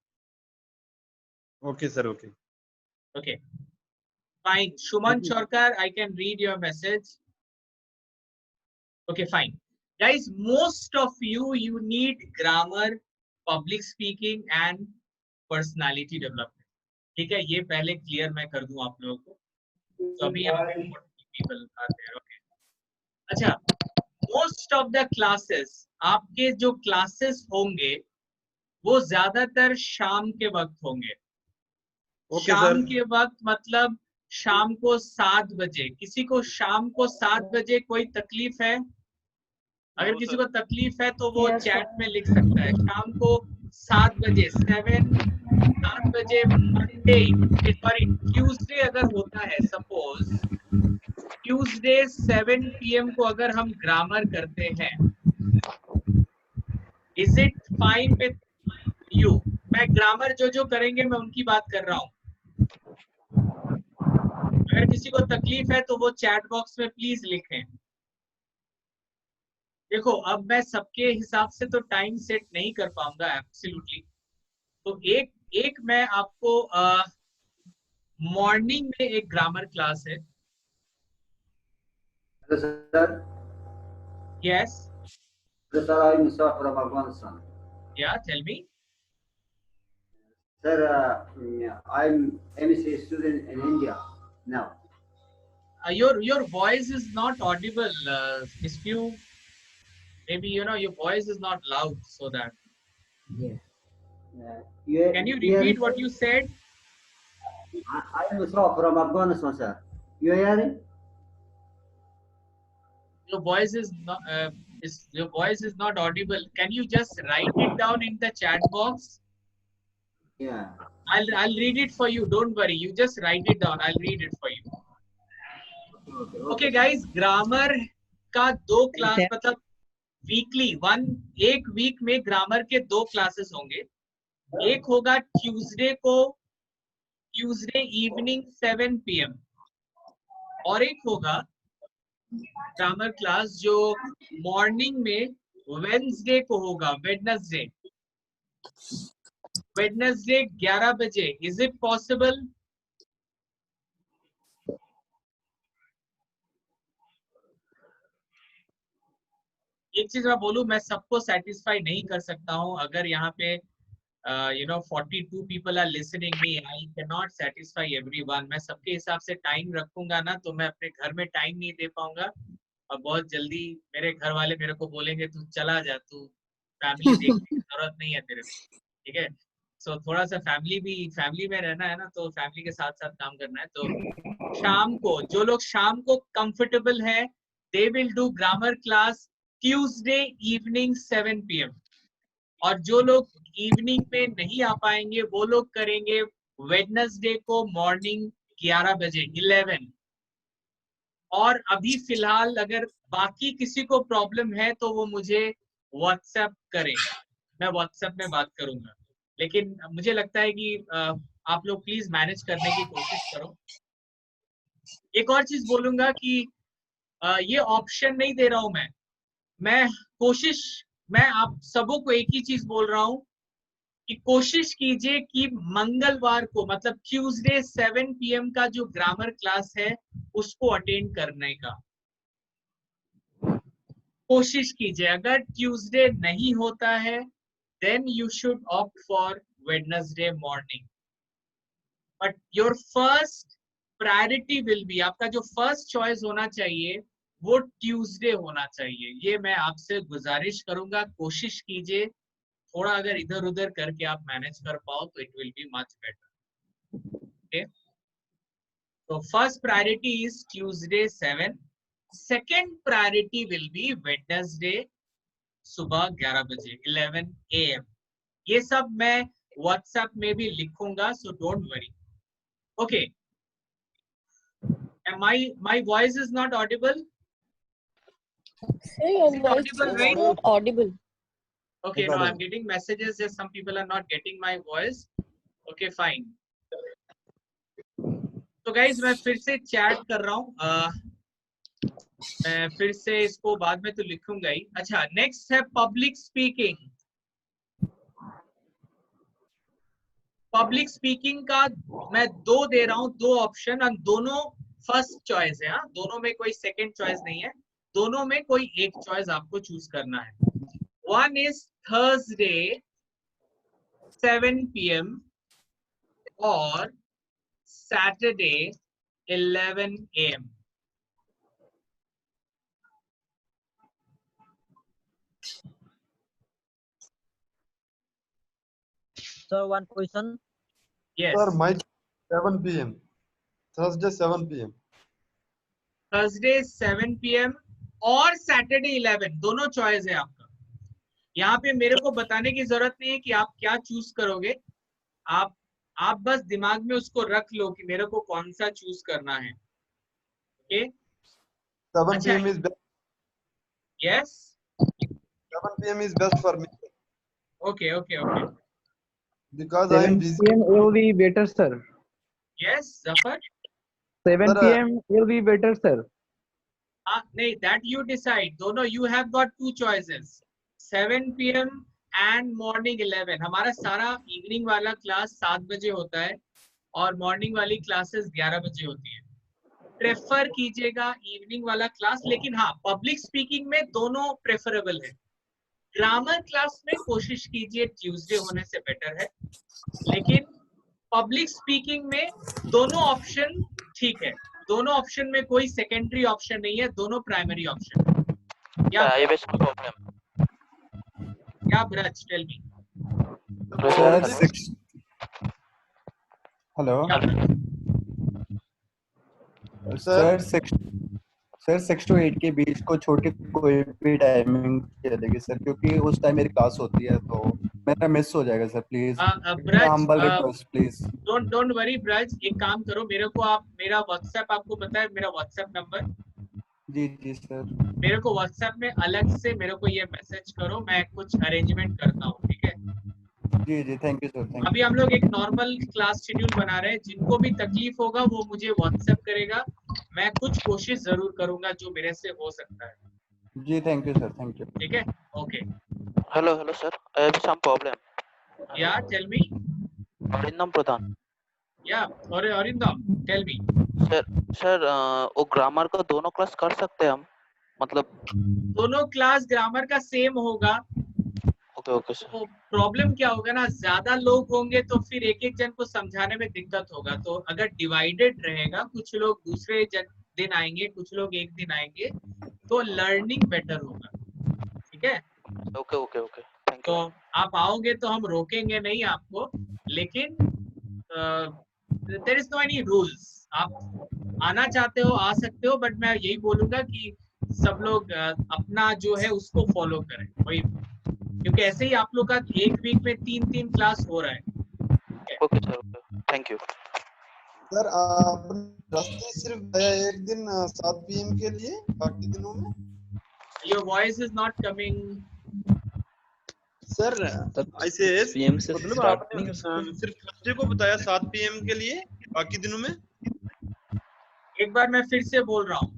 Okay sir, okay. Okay, fine. Shuman Chorkar, I can read your message. Okay, fine. Guys, most of you need grammar, public speaking and personality development. ठीक है, ये पहले क्लियर मैं कर दूं आप लोगों को, तो अभी यहाँ पे people आते हैं। Okay. अच्छा, मोस्ट ऑफ द क्लासेस, आपके जो क्लासेस होंगे वो ज्यादातर शाम के वक्त होंगे। शाम के वक्त मतलब शाम को 7 बजे। किसी को शाम को 7 बजे कोई तकलीफ है? अगर किसी को तकलीफ है तो वो चैट में लिख सकता है। शाम को 7 बजे 7 बजे मंडे, सॉरी ट्यूसडे अगर होता है, सपोज ट्यूसडे 7 PM को अगर हम ग्रामर करते हैं, is it fine with you? मैं ग्रामर जो करेंगे मैं उनकी बात कर रहा हूं। अगर किसी को तकलीफ है तो वो चैट बॉक्स में प्लीज लिखें। देखो, अब मैं सबके हिसाब से तो टाइम सेट नहीं कर पाऊंगा एब्सोल्युटली, तो एक मैं आपको मॉर्निंग में एक ग्रामर क्लास है। Hello, sir. Yes. Hello, sir. I'm Musa from Afghanistan. Yeah, tell me. Sir, I'm MSc student in India now. Your voice is not audible. If you maybe your voice is not loud, so that. Yes. Can you repeat what you said? I'm Musa from Afghanistan, sir. You hearing? Your voice is not audible. Can you just write it down in the chat box? Yeah. I'll read it for you. Don't worry. You just write it down. I'll read it for you. Okay, guys. Grammar का 2 class, मतलब weekly एक week में grammar के 2 classes होंगे। एक होगा Tuesday evening 7 PM, और एक होगा ग्रामर क्लास जो मॉर्निंग में वेडनेसडे को होगा। वेडनेसडे 11 बजे। Is it possible? एक चीज मैं बोलूं, मैं सबको सेटिस्फाई नहीं कर सकता हूं। अगर यहाँ पे 42 people are listening me, I cannot satisfy everyone. मैं सबके हिसाब से टाइम रखूंगा ना तो मैं अपने घर में टाइम नहीं दे पाऊंगा, और बहुत जल्दी मेरे घर वाले मेरे को बोलेंगे तू चला जा, तू फैमिली देखने की जरूरत नहीं है तेरे को, ठीक है। सो थोड़ा सा फैमिली में रहना है ना, तो फैमिली के साथ साथ काम करना है। तो शाम को जो लोग शाम को कंफर्टेबल है, they will do grammar class Tuesday evening 7 PM, और जो लोग इवनिंग में नहीं आ पाएंगे वो लोग करेंगे वेडनेसडे को मॉर्निंग 11 बजे 11। और अभी फिलहाल अगर बाकी किसी को प्रॉब्लम है तो वो मुझे व्हाट्सएप करें, मैं व्हाट्सएप में बात करूंगा। लेकिन मुझे लगता है कि आप लोग प्लीज मैनेज करने की कोशिश करो। एक और चीज बोलूंगा कि ये ऑप्शन नहीं दे रहा हूं मैं आप सबों को एक ही चीज बोल रहा हूं कि कोशिश कीजिए कि मंगलवार को मतलब ट्यूसडे 7 PM का जो ग्रामर क्लास है उसको अटेंड करने का कोशिश कीजिए। अगर ट्यूसडे नहीं होता है then you should opt for Wednesday morning, but your first priority will be, आपका जो फर्स्ट चॉइस होना चाहिए वो ट्यूसडे होना चाहिए। ये मैं आपसे गुजारिश करूंगा, कोशिश कीजिए। थोड़ा अगर इधर उधर करके आप मैनेज कर पाओ तो it will be much better. Okay, तो first priority is Tuesday 7, second priority will be Wednesday सुबह 11 बजे 11 AM। ये सब मैं व्हाट्सएप में भी लिखूंगा, so don't worry. Okay, my voice is not audible? Sir, your Is it voice audible, is right? not audible. Okay, no, I'm getting messages that some people are not getting my voice. Okay, fine. तो guys मैं फिर से chat कर रहा हूँ, मैं फिर से इसको बाद में तो लिखूंगा ही। अच्छा, नेक्स्ट है पब्लिक स्पीकिंग। पब्लिक स्पीकिंग का मैं 2 दे रहा हूँ, 2 ऑप्शन, और दोनों फर्स्ट चॉइस है। हाँ, दोनों में कोई सेकंड चॉइस नहीं है, दोनों में कोई एक चॉइस आपको चूज करना है। One is Thursday 7 PM or Saturday 11 AM. Sir, one question. Yes. Sir, my 7 PM. Thursday 7 PM. Thursday 7 PM और Saturday 11, दोनों चॉइस है आपका। यहाँ पे मेरे को बताने की जरूरत नहीं है कि आप क्या चूज करोगे, आप बस दिमाग में उसको रख लो कि मेरे को कौन सा चूज करना है। Okay, 7 PM is best. Yes. 7 PM is best for me. Okay. Because I am 7 busy. PM will be better, sir. Yes, Zafar. 7 Sir, PM will be better, sir. नहीं, that you decide. दोनों, you have got 2 choices, 7 PM and morning 11। हमारा सारा evening वाला class 7 बजे होता है और morning वाली क्लासेस 11 बजे होती है। प्रेफर कीजिएगा इवनिंग वाला क्लास, लेकिन हाँ, पब्लिक स्पीकिंग में दोनों प्रेफरेबल है। ग्रामर क्लास में कोशिश कीजिए ट्यूसडे होने से बेटर है, लेकिन पब्लिक स्पीकिंग में दोनों ऑप्शन ठीक है। दोनों ऑप्शन में कोई सेकेंडरी ऑप्शन नहीं है, दोनों प्राइमरी ऑप्शन। क्या Braj, tell me. Hello sir 6 to 8 के बीच को छोटी कोई भी टाइमिंग चलेगी सर, क्योंकि उस टाइम मेरी क्लास होती है तो मेरा मिस हो जाएगा sir. Please humble request, please don't worry Braj, एक काम करो, मेरे को आप मेरा व्हाट्सएप, आपको पता है मेरा व्हाट्सएप नंबर? जी सर, मेरे को व्हाट्सएप में अलग से मेरे को ये मैसेज करो, मैं कुछ अरेंजमेंट करता हूँ, ठीक है? जी थैंक यू सर। अभी हम लोग एक नॉर्मल क्लास शेड्यूल बना रहे हैं, जिनको भी तकलीफ होगा वो मुझे व्हाट्सएप करेगा, मैं कुछ कोशिश जरूर करूंगा जो मेरे से हो सकता है। जी thank you sir, thank you. ठीक है, okay. Hello sir, I have some problem. Yeah, tell me. Arindam Pradhan. Yeah, Arindam, tell me. Sir वो ग्रामर का दोनों क्लास कर सकते हैं हम? मतलब दोनों क्लास ग्रामर का सेम होगा। Okay okay sir. तो प्रॉब्लम क्या होगा ना, ज्यादा लोग होंगे तो फिर एक एक जन को समझाने में दिक्कत होगा। तो अगर डिवाइडेड रहेगा, कुछ लोग दूसरे दिन आएंगे, कुछ लोग एक दिन आएंगे, तो लर्निंग बेटर होगा। ठीक है, ओके ओके ओके, थैंक तो आप आओगे तो हम रोकेंगे नहीं आपको, लेकिन there is no any rules. आप आना चाहते हो आ सकते हो, बट मैं यही बोलूंगा कि सब लोग अपना जो है उसको फॉलो करें वही, क्योंकि ऐसे ही आप लोग का एक वीक में 3 क्लास हो रहा है। Okay sir, thank you sir. आपने रास्ते सिर्फ गया एक दिन 7 PM के लिए, बाकी दिनों में? Your voice is not coming sir. ऐसे PM से मतलब स्टार्ट आपने नहीं हो सिर्फ थर्सडे को बताया 7 PM के लिए, बाकी दिनों में? एक बार मैं फिर से बोल रहा हूँ,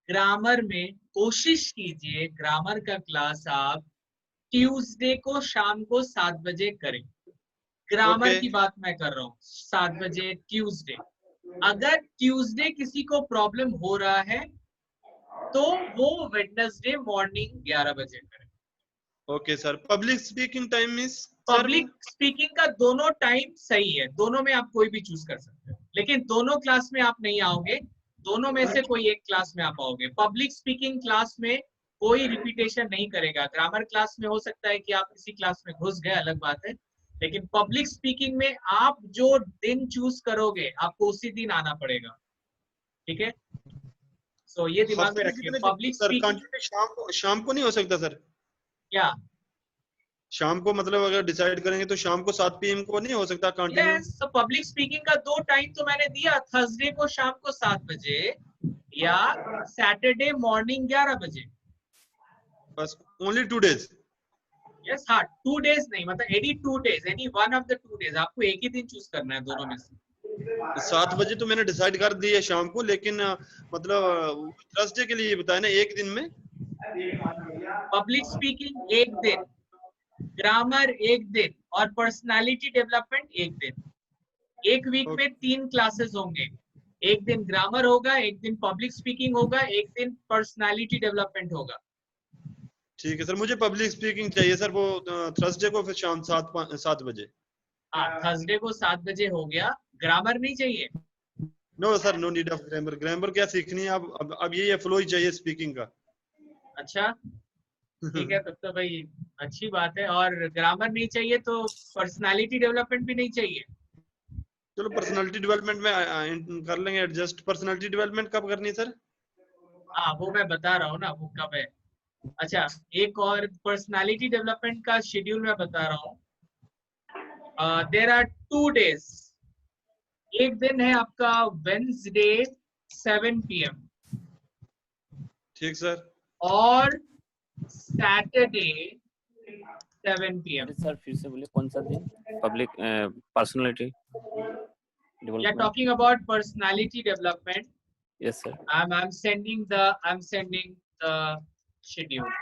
ग्रामर में कोशिश कीजिए ग्रामर का क्लास आप ट्यूसडे को शाम को 7 बजे करें। ग्रामर की बात मैं कर रहा हूँ, 7 बजे ट्यूसडे। अगर ट्यूसडे किसी को प्रॉब्लम हो रहा है तो वो वेडनेसडे मॉर्निंग 11 बजे करें। Okay sir. Public speaking time is? Public speaking का दोनों टाइम सही है, दोनों में आप कोई भी चूज कर सकते हो, लेकिन दोनों क्लास में आप नहीं आओगे, दोनों में से कोई एक क्लास में आप आओगे। पब्लिक स्पीकिंग क्लास में कोई रिपीटेशन नहीं करेगा। ग्रामर क्लास में हो सकता है कि आप किसी क्लास में घुस गए, अलग बात है, लेकिन पब्लिक स्पीकिंग में आप जो दिन चूज करोगे आपको उसी दिन आना पड़ेगा। ठीक है, सो ये दिमाग में रखिए। पब्लिक स्पीकिंग शाम को नहीं हो सकता सर? क्या शाम को मतलब अगर डिसाइड करेंगे तो शाम को 7 PM को नहीं हो सकता कंटिन्यू? तो पब्लिक स्पीकिंग का 2 टाइम तो मैंने दिया, थर्सडे को शाम को 7 बजे या सैटरडे मॉर्निंग 11 बजे। बस ओनली 2 days? यस हाँ, 2 days नहीं, मतलब any 2 days, any one of the 2 days, आपको एक ही दिन चूज करना है दोनों में से। 7 बजे तो मैंने डिसाइड कर दिया शाम को, लेकिन मतलब थर्सडे के लिए बताया ना एक दिन में। पब्लिक स्पीकिंग एक दिन, ग्रामर एक दिन और पर्सनालिटी डेवलपमेंट एक दिन। एक वीक में 3 क्लासेस होंगे, एक दिन ग्रामर होगा, एक दिन पब्लिक स्पीकिंग होगा, एक दिन पर्सनालिटी डेवलपमेंट होगा। ठीक है सर, मुझे पब्लिक स्पीकिंग चाहिए सर, वो थर्सडे को फिर शाम 7 बजे। हाँ, थर्सडे को 7 बजे हो गया। ग्रामर नहीं चाहिए? No sir, no need of grammar. Grammar क्या सीखनी है अब यही है, फ्लो ही चाहिए स्पीकिंग का। अच्छा ठीक है, तब तो भाई अच्छी बात है। और ग्रामर नहीं चाहिए तो पर्सनालिटी डेवलपमेंट भी नहीं चाहिए? चलो पर्सनालिटी डेवलपमेंट में कर लेंगे एडजस्ट। पर्सनालिटी डेवलपमेंट कब करनी है सर? हाँ, वो मैं बता रहा हूँ ना वो कब है। अच्छा, एक और पर्सनालिटी डेवलपमेंट का शेड्यूल मैं बता रहा हूँ। There are 2 days। एक दिन है आपका वेडनेसडे 7 PM, ठीक सर, और सैटरडे 7 PM। सर फिर से बोलिए कौन सा दिन? Public personality We are talking about personality development. Yes sir. I'm sending the schedule.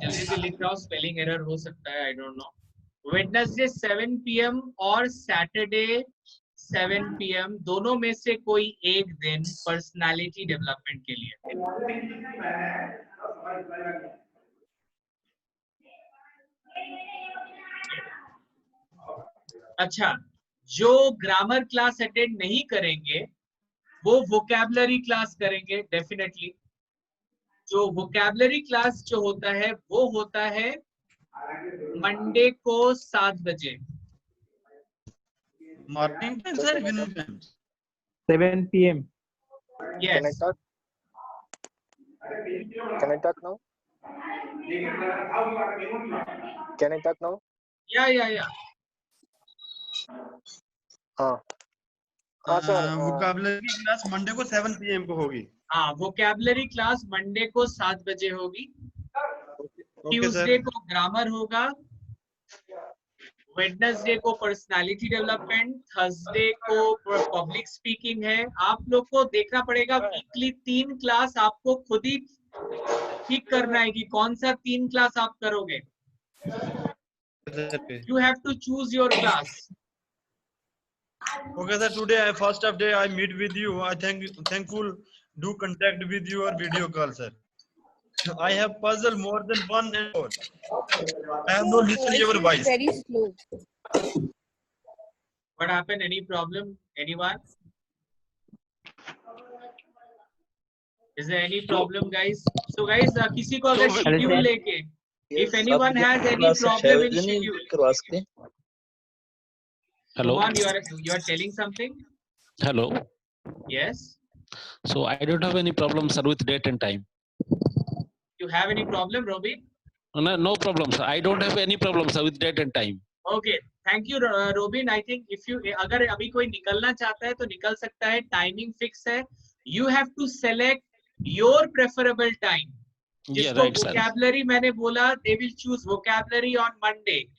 जल्दी से लिख रहा हूँ, स्पेलिंग एरर हो सकता है, आई डोंट नो। वेडनेसडे 7 PM और सैटरडे 7 PM, दोनों में से कोई एक दिन पर्सनालिटी डेवलपमेंट के लिए। अच्छा, जो ग्रामर क्लास अटेंड नहीं करेंगे वो वोकैबुलरी क्लास करेंगे डेफिनेटली। जो वोकैबुलरी क्लास जो होता है वो होता है मंडे को 7 बजे। Morning time sir, evening time? 7 PM. Yes. Can I talk now? Can I talk now? Yeah. हाँ सर। वोकैबुलरी की क्लास मंडे को 7 PM को होगी? हाँ, वोकैबुलरी क्लास मंडे को 7 बजे होगी। ट्यूसडे को ग्रामर होगा, वेडनेसडे को पर्सनालिटी डेवलपमेंट, थर्सडे को पब्लिक स्पीकिंग है। आप लोग को देखना पड़ेगा वीकली 3 क्लास, आपको खुद ही ठीक करना है कि कौन सा 3 क्लास आप करोगे। You have to choose your class. Okay, sir. Today, first of day, I meet with you. I thankful do contact with your video call, sir. I have puzzled more than one and all. I have no listen your voice. Very slow. What happened? Any problem? Anyone? Is there any problem, guys? So, guys, किसी को अगर schedule लेके, if anyone has any problem in schedule. Hello. Kuman, you are telling something? Hello. Yes. So I don't have any problem, sir, with date and time. You have any problem, Robin? No, no problem, sir. I don't have any problem, sir, with date and time. Okay, thank you, Robin. I think if you अगर अभी कोई निकलना चाहता है तो निकल सकता है. Timing fix है. You have to select your preferable time. जिसको right, vocabulary मैंने बोला, they will choose vocabulary on Monday.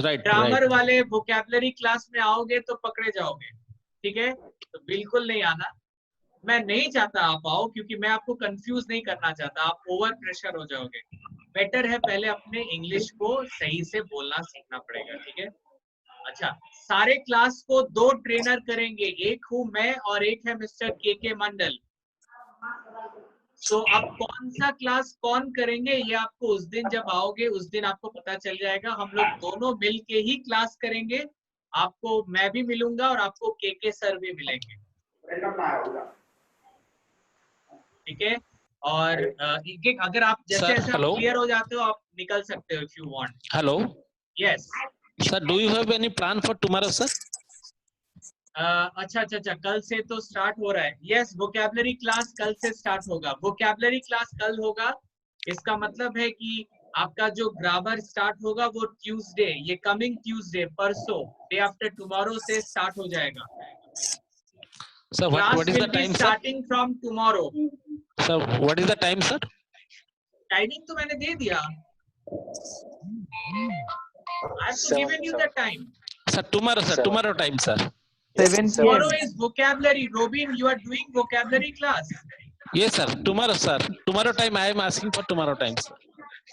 Right. Grammar right. वाले vocabulary क्लास में आओगे तो पकड़े जाओगे, ठीक है? तो बिल्कुल नहीं आना. मैं नहीं चाहता आप आओ क्योंकि मैं आपको कंफ्यूज नहीं करना चाहता. आप ओवर प्रेशर हो जाओगे. बेटर है पहले अपने इंग्लिश को सही से बोलना सीखना पड़ेगा, ठीक है? अच्छा, सारे क्लास को 2 ट्रेनर करेंगे. एक हूँ मैं और एक है मिस्टर के मंडल. सो अब कौन सा क्लास कौन करेंगे ये आपको उस दिन जब आओगे उस दिन आपको पता चल जाएगा. हम लोग दोनों मिल के ही क्लास करेंगे. आपको मैं भी मिलूंगा और आपको के सर भी मिलेंगे, ठीक है? और अगर आप जैसे जैसे क्लियर हो जाते हो आप निकल सकते हो if you want. Hello. Yes. Sir, do you have any plan for tomorrow, sir? अच्छा, कल से तो स्टार्ट हो रहा है. यस, वोकैबुलरी क्लास कल से स्टार्ट होगा. वोकैबुलरी क्लास कल होगा. इसका मतलब है कि आपका जो ग्रामर स्टार्ट होगा वो ट्यूसडे, ये कमिंग ट्यूसडे, परसों, डे आफ्टर टुमारो से स्टार्ट हो जाएगा. Sir, what is the time, sir? Starting from tomorrow. Sir, what is the time, sir? Timing तो मैंने दे दिया. I have to given you the time. Sir, tomorrow, sir. Tomorrow time, sir. 7 Tomorrow is vocabulary. Robin, you are doing vocabulary class. Yes, sir. Tomorrow, sir. Tomorrow time. I am asking for tomorrow time, sir.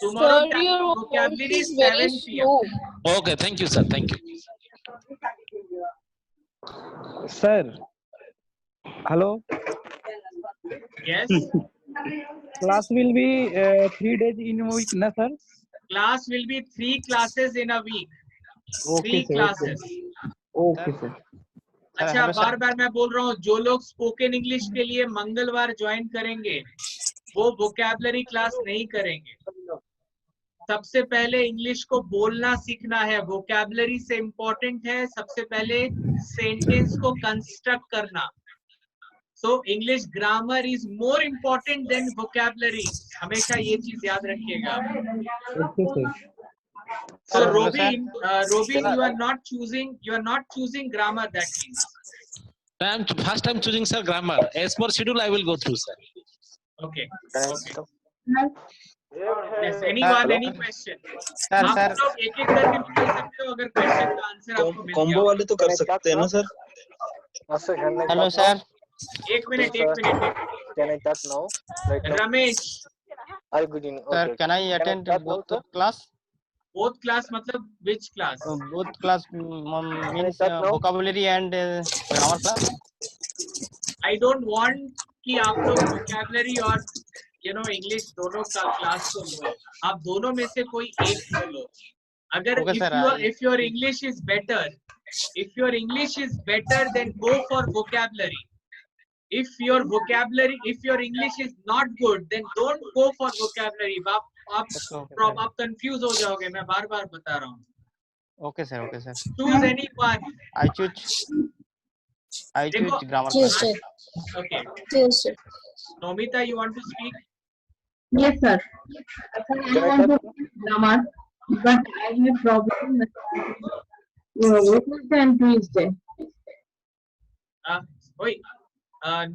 Tomorrow Sir, time your vocabulary voice is is very 7 p.m. Okay. Thank you, sir. Thank you. Sir. Hello. Yes. Class will be 3 days in a week, na sir? Class will be 3 classes in a week. Okay, 3 classes. Okay, sir. अच्छा, बार बार मैं बोल रहा हूँ, जो लोग spoken English के लिए मंगलवार ज्वाइन करेंगे वो वोकैबुलरी क्लास नहीं करेंगे. सबसे पहले इंग्लिश को बोलना सीखना है. वोकैबुलरी से इम्पोर्टेंट है सबसे पहले सेंटेंस को कंस्ट्रक्ट करना. So English grammar is more important then vocabulary. हमेशा ये चीज याद रखिएगा. Okay, sir. So Robin, you are not choosing grammar. That means. First time choosing, sir, grammar. As per schedule, I will go through, sir. Okay. Yes. Anyone? Any question? आप लोग एक-एक करके निकल सकते हो अगर क्वेश्चन का आंसर आपको मिल गया. कॉम्बो वाले तो कर सकते हैं ना सर? Hello, sir. एक minute. Can I talk now? Right now? Ramesh. Hi, good evening. Sir, Okay. can I attend both the class? Both class मतलब which class? Both class means vocabulary and grammar class. I don't want कि आप लोग vocabulary और English दोनों का class को लो. आप दोनों में से कोई एक को लो. अगर if your English is better, then go for vocabulary. If your English is not good, then don't go for vocabulary. आप कंफ्यूज हो जाओगे. मैं बार बार बता रहा हूँ. Okay, sir. Choose any one. I choose grammar Yes, class. sir. Okay. Yes, sir. Nomita, you want to speak? Yes, sir. I want to grammar, but I have problem with Wednesday and Tuesday. ওই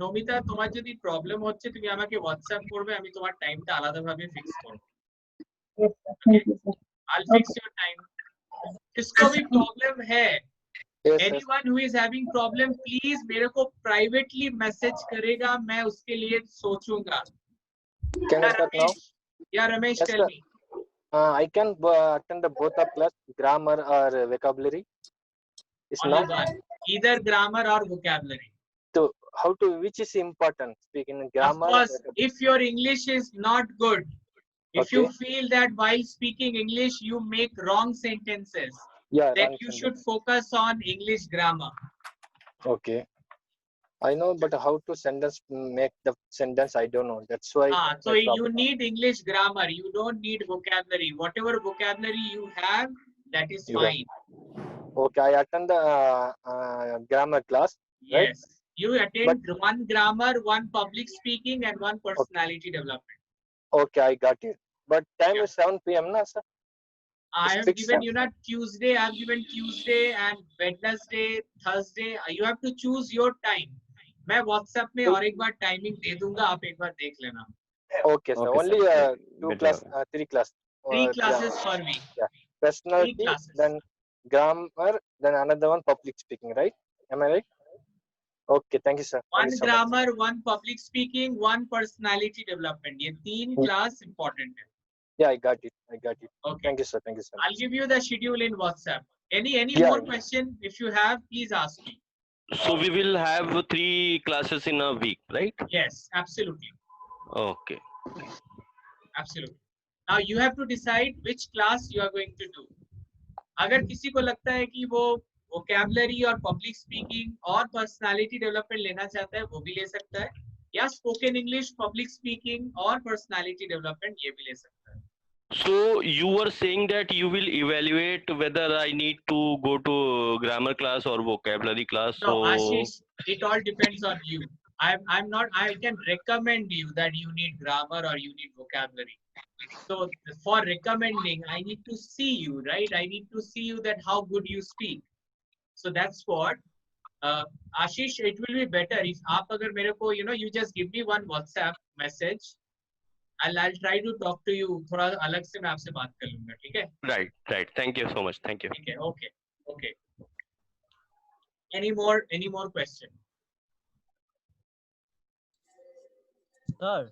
নমিতা, তোমার যদি problem হচ্ছে তুমি আমাকে WhatsApp করবে, আমি তোমার টাইমটা আলাদাভাবে ফিক্স করব. Yes, sir. Thank you, sir. I'll fix your time. जिसको भी प्रॉब्लम है, anyone who is having problem, please मेरे को privately मैसेज करेगा, मैं उसके लिए सोचूंगा. Can I start now? Yeah, Ramesh, Yes, tell sir. me. I can attend both the class, grammar or vocabulary. It's Only now. one. either grammar or vocabulary. So how to, which is important, speaking grammar? Of course, if your English is not good, if you feel that while speaking English you make wrong sentences, yeah, then wrong you sentence. should focus on English grammar. Okay, I know, but how to sentence, make the sentence, I don't know. That's why. So you need English grammar. You don't need vocabulary. Whatever vocabulary you have, that is fine. Okay, I attend the grammar class. Right? Yes, you attend one grammar, one public speaking, and one personality development. Okay, I got it. But time is 7 p.m. na, sir? I have given you not Tuesday. I have given Tuesday and Wednesday, Thursday. You have to choose your time. मैं WhatsApp में और एक बार timing दे दूंगा, आप एक बार देख लेना. Okay, sir. Only three classes. 3 classes per week. Yeah. Personality, then grammar, then another one public speaking, right? Am I right? Okay, thank you, sir. One grammar, one public speaking, one personality development. ये 3 class important है. Yeah, I got it. Okay. Thank you, sir. I'll give you the schedule in WhatsApp. Any more question? If you have, please ask me. So we will have 3 classes in a week, right? Yes, absolutely. Okay. Absolutely. Now you have to decide which class you are going to do. अगर किसी को लगता है कि वो vocabulary और public speaking और personality development लेना चाहता है, वो भी ले सकता है. या spoken English, public speaking और personality development ये भी ले सकता है. So you were saying that you will evaluate whether I need to go to grammar class or vocabulary class. No, Ashish, it all depends on you. I'm not. I can recommend you that you need grammar or you need vocabulary. So for recommending, I need to see you, right? I need to see you that how good you speak. So that's what. Ashish, it will be better if आप अगर मेरे को, you just give me one WhatsApp message. I'll try to talk to you. थोड़ा अलग से मैं आपसे बात कर लूँगा, ठीक है? Right. Thank you so much. Thank you. ठीक है, okay. Any more question? Sir,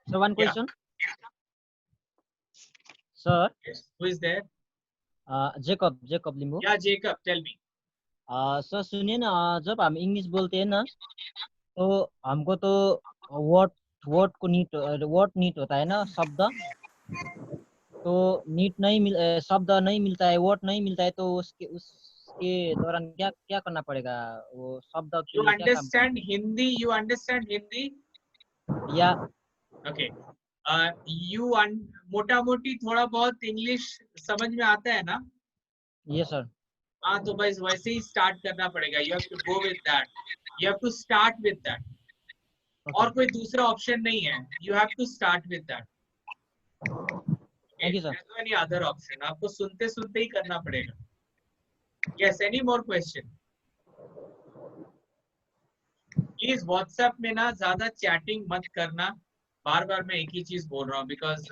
so one question. Yeah. Sir. Yes. Who is there? Jacob Limbo. Yeah, Jacob, tell me. Sir सुनिए ना, जब हम इंग्लिश बोलते हैं ना, तो हमको तो वर्ड नीट होता है ना, शब्द तो शब्द नहीं मिलता है, वर्ड नहीं मिलता है, तो उसके दौरान क्या करना पड़ेगा? वो शब्द You understand Hindi? Yeah. Okay. You मोटा मोटी थोड़ा बहुत इंग्लिश समझ में आता है ना? Yes sir. हाँ, तो बस वैसे ही स्टार्ट करना पड़ेगा. You have to go with that. You have to start with that. और कोई दूसरा ऑप्शन नहीं है. You have to start with that. Thank you, sir. There's no any other option. आपको सुनते सुनते ही करना पड़ेगा. Yes, any more question? Please WhatsApp में ना ज्यादा चैटिंग मत करना. बार बार मैं एक ही चीज बोल रहा हूँ, because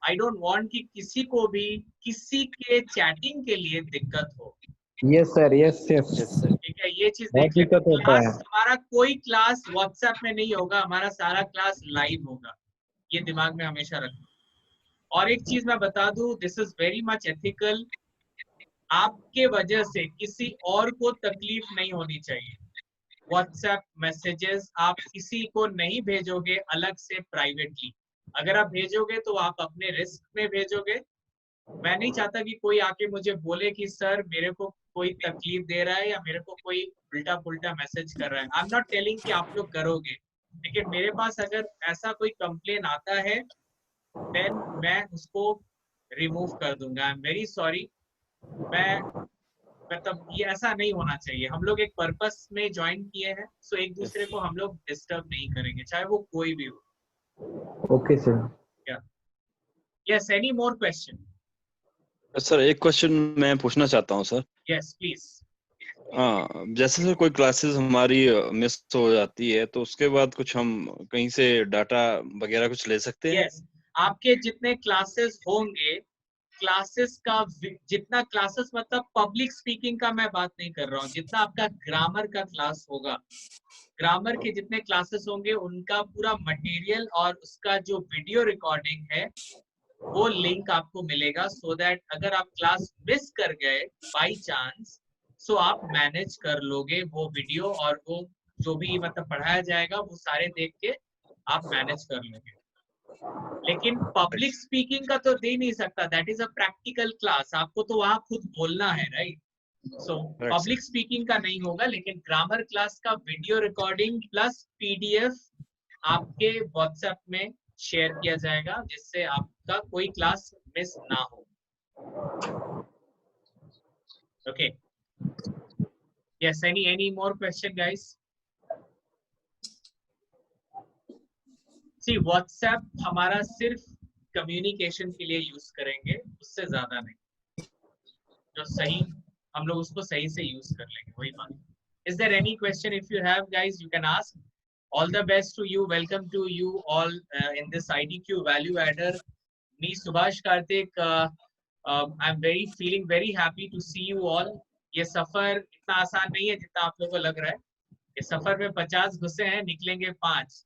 I don't want कि किसी को भी किसी के चैटिंग के लिए दिक्कत हो. Yes sir, yes. ठीक है, ये चीज देखिए. हमारा कोई क्लास व्हाट्सएप में नहीं होगा, हमारा सारा क्लास लाइव होगा. ये दिमाग में हमेशा रखना. और एक चीज मैं बता दूं, this is very much ethical. आपके वजह से किसी और को तकलीफ नहीं होनी चाहिए. व्हाट्सएप मैसेजेस आप किसी को नहीं भेजोगे अलग से प्राइवेटली. अगर आप भेजोगे तो आप अपने रिस्क में भेजोगे. मैं नहीं चाहता कि कोई आके मुझे बोले कि सर मेरे को कोई तकलीफ दे रहा है या मेरे को कोई उल्टा पुल्टा मैसेज कर रहा है. आई एम नॉट टेलिंग कि आप लोग करोगे, लेकिन मेरे पास अगर ऐसा कोई कंप्लेन आता है देन मैं उसको रिमूव कर दूंगा. I am very sorry. मतलब ये ऐसा नहीं होना चाहिए. हम लोग एक पर्पस में ज्वाइन किए हैं, सो एक दूसरे को हम लोग डिस्टर्ब नहीं करेंगे, चाहे वो कोई भी हो. Okay sir. Yes, any more question? Sir एक क्वेश्चन मैं पूछना चाहता हूँ सर. Yes, please. हाँ, जैसे सर कोई क्लासेस हमारी मिस हो जाती है तो उसके बाद कुछ हम कहीं से डाटा वगैरह कुछ ले सकते हैं? Yes, आपके जितने क्लासेस होंगे, क्लासेस का जितना क्लासेस मतलब पब्लिक स्पीकिंग का मैं बात नहीं कर रहा हूँ, जितना आपका ग्रामर का क्लास होगा, ग्रामर के जितने क्लासेस होंगे उनका पूरा मटेरियल और उसका जो वीडियो रिकॉर्डिंग है वो लिंक आपको मिलेगा, सो दैट अगर आप क्लास मिस कर गए बाय चांस सो आप मैनेज कर लोगे वो वीडियो और वो जो भी मतलब पढ़ाया जाएगा वो सारे देख के आप मैनेज कर लोगे। लेकिन पब्लिक स्पीकिंग का तो दे नहीं सकता, that is a practical class, आपको तो वहां खुद बोलना है, राइट? सो पब्लिक स्पीकिंग का नहीं होगा, लेकिन ग्रामर क्लास का वीडियो रिकॉर्डिंग प्लस पीडीएफ आपके व्हाट्सएप में शेयर किया जाएगा, जिससे आपका कोई क्लास मिस ना हो। Okay, yes, any more question guys? See WhatsApp हमारा सिर्फ कम्युनिकेशन के लिए यूज करेंगे, उससे ज्यादा नहीं। जो सही हम लोग उसको सही से यूज कर लेंगे, वही बात। Is there any question? If you have guys you can ask. All the best to you, welcome to you all in this IDQ value adder. Me Subhash Kartik, I am feeling very happy to see you all. ये सफर इतना आसान नहीं है जितना आप लोगों को लग रहा है। ये सफर में 50 घुसे हैं, निकलेंगे 5।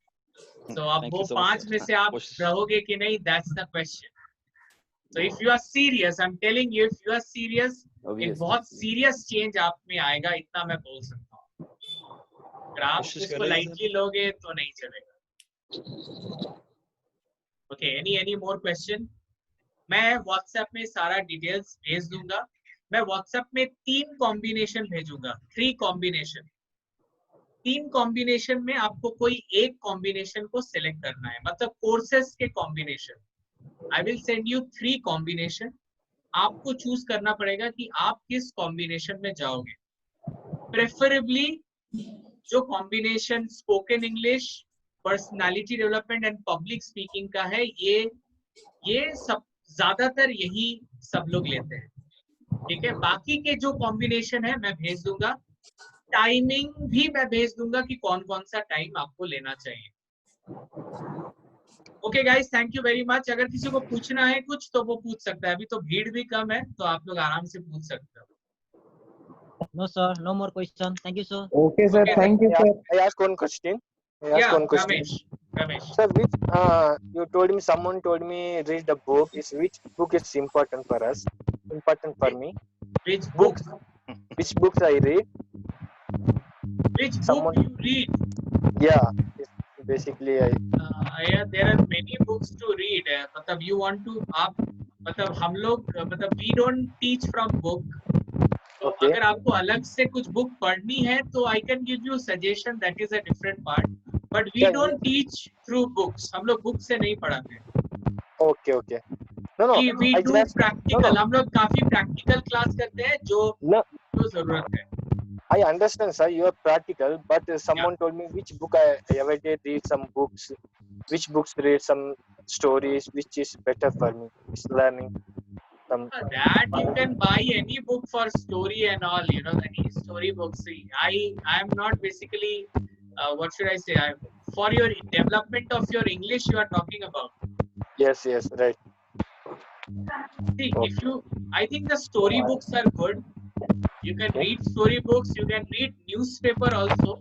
तो अब वो 5 में से आप रहोगे कि नहीं, that's the question. So if you are serious, I'm telling you, if you are serious, एक बहुत सीरियस चेंज आप में आएगा, इतना मैं बोल सकता हूँ। अगर आप इसको लाइटली लोगे तो नहीं चलेगा। Okay, any more question? मैं व्हाट्सएप में सारा डिटेल्स भेज दूंगा। मैं व्हाट्सएप में 3 कॉम्बिनेशन भेजूंगा, 3 कॉम्बिनेशन। 3 कॉम्बिनेशन में आपको कोई एक कॉम्बिनेशन को सिलेक्ट करना है, मतलब कोर्सेस के combination. I will send you 3 combination. आपको चूज करना पड़ेगा कि आप किस कॉम्बिनेशन में जाओगे। प्रेफरेबली जो combination spoken English, personality development and public speaking का है, ये सब ज्यादातर यही सब लोग लेते हैं, ठीक है? बाकी के जो कॉम्बिनेशन है मैं भेज दूंगा, टाइमिंग भी मैं भेज दूंगा कि कौन कौन सा टाइम आपको लेना चाहिए। Okay guys, thank you very much. अगर किसी को पूछना है कुछ तो वो पूछ सकता है, अभी तो भीड़ भी कम है तो आप लोग आराम से पूछ सकते हो। No sir, no more question. Thank you sir. Okay sir, thank you sir. I ask one question. Ramesh. Sir, which you told me, someone told me read the book. Which book is important for us? Important for me. Which books? Which books I read? Which book you read? Yeah, basically yeah, there are many books to read. मतलब you want to आप मतलब हम लोग मतलब we don't teach from book. तो अगर आपको अलग से कुछ बुक पढ़नी है तो I can give you suggestion, that is a different part. But we don't teach through books. हम लोग बुक से नहीं पढ़ाते। Okay. No. We do practical. हम लोग काफी practical class करते हैं जो जरूरत है। I understand, sir. You are practical, but someone told me which book I ever did read some books. Which books read some stories, which is better for me? It's learning. That you can buy any book for story and all. You know, any story books. I am not basically. What should I say? For your development of your English, you are talking about. Yes, right. See, I think the story books are good. You can read story books, you can read newspaper also.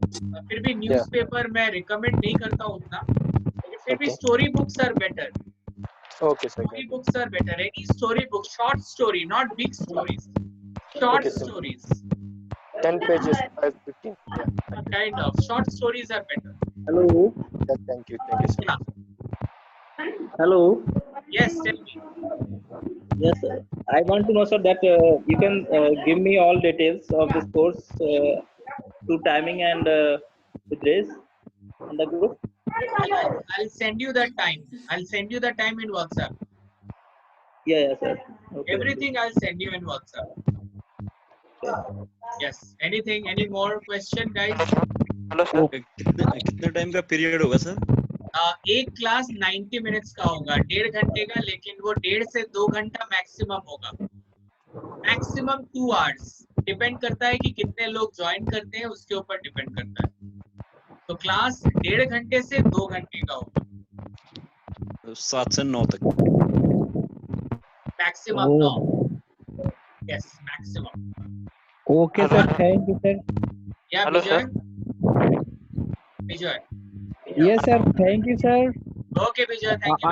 फिर भी newspaper मैं recommend नहीं करता हूँ उतना, लेकिन फिर भी story books are better. Okay, sir. Story books are better. Any story book, short story, not big stories. Short stories. 10 pages, 15. Yeah. Kind of short stories are better. Hello. Yeah, thank you, sir. Yeah. Hello. Yes, tell me. Yes, sir. I want to know, sir, that you can give me all details of this course, to timing and address on the group. I'll send you the time. I'll send you the time in WhatsApp. Yeah, sir. Okay. Everything I'll send you in WhatsApp. Yes. Anything? Any more question, guys? Hello sir, कितने time का period होगा sir? एक class 90 minutes का होगा, 1.5 घंटे का, लेकिन वो 1.5 से 2 घंटा मैक्सिमम होगा। मैक्सिमम 2 आवर्स, डिपेंड करता है कि कितने लोग ज्वाइन करते हैं, उसके ऊपर डिपेंड करता है। तो क्लास 1.5 घंटे से 2 घंटे का होगा। 7 से 9 तक maximum 9। Yes, maximum. Okay sir, thank you sir. Yeah, Vijay. Yes sir, thank you sir. Okay Vijay, thank you.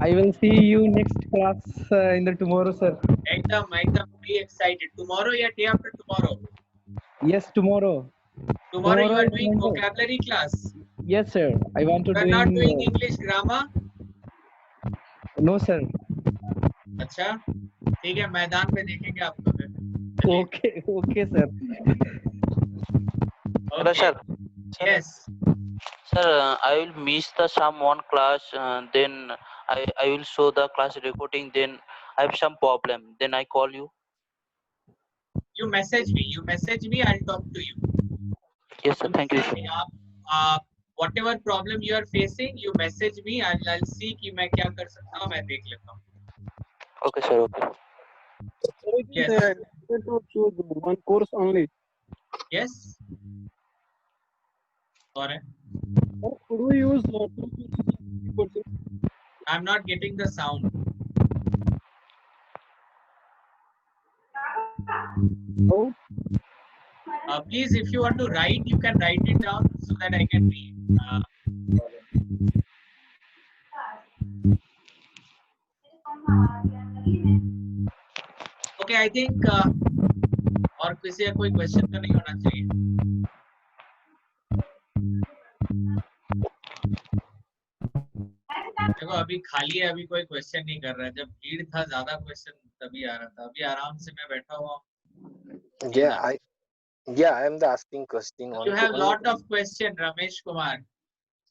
I will see you next class in the tomorrow sir. एकदम be excited. Tomorrow या day after tomorrow? Yes, tomorrow. Tomorrow you are is doing Monday. vocabulary class. Yes, sir. I want to You are not doing doing. English grammar. No, sir. अच्छा, ठीक है, मैदान में देखेंगे आपको फिर। Okay, okay, sir. Hello, sir. Yes. Sir, I will miss the some one class. Then I will show the class recording. Then I have some problem. Then I call you. You message me. You message me. I'll talk to you. Yes, sir. Thank you, sir. आप whatever problem you are facing, you message me. I'll see कि मैं क्या कर सकता हूँ, मैं देख लेता हूँ. Okay, sir. Okay. Yes. To choose one course only. Yes. Correct. Could we use two courses? I'm not getting the sound. Oh. Please, if you want to write, you can write it down so that I can read. Okay, I think और किसी का कोई question तो नहीं होना चाहिए. देखो अभी खाली है, अभी कोई क्वेश्चन नहीं कर रहा है. जब भीड़ था ज्यादा क्वेश्चन तभी आ रहा था. अभी आराम से मैं बैठा हुआ हूँ. I am the asking question. You have lot of question, Ramesh Kumar.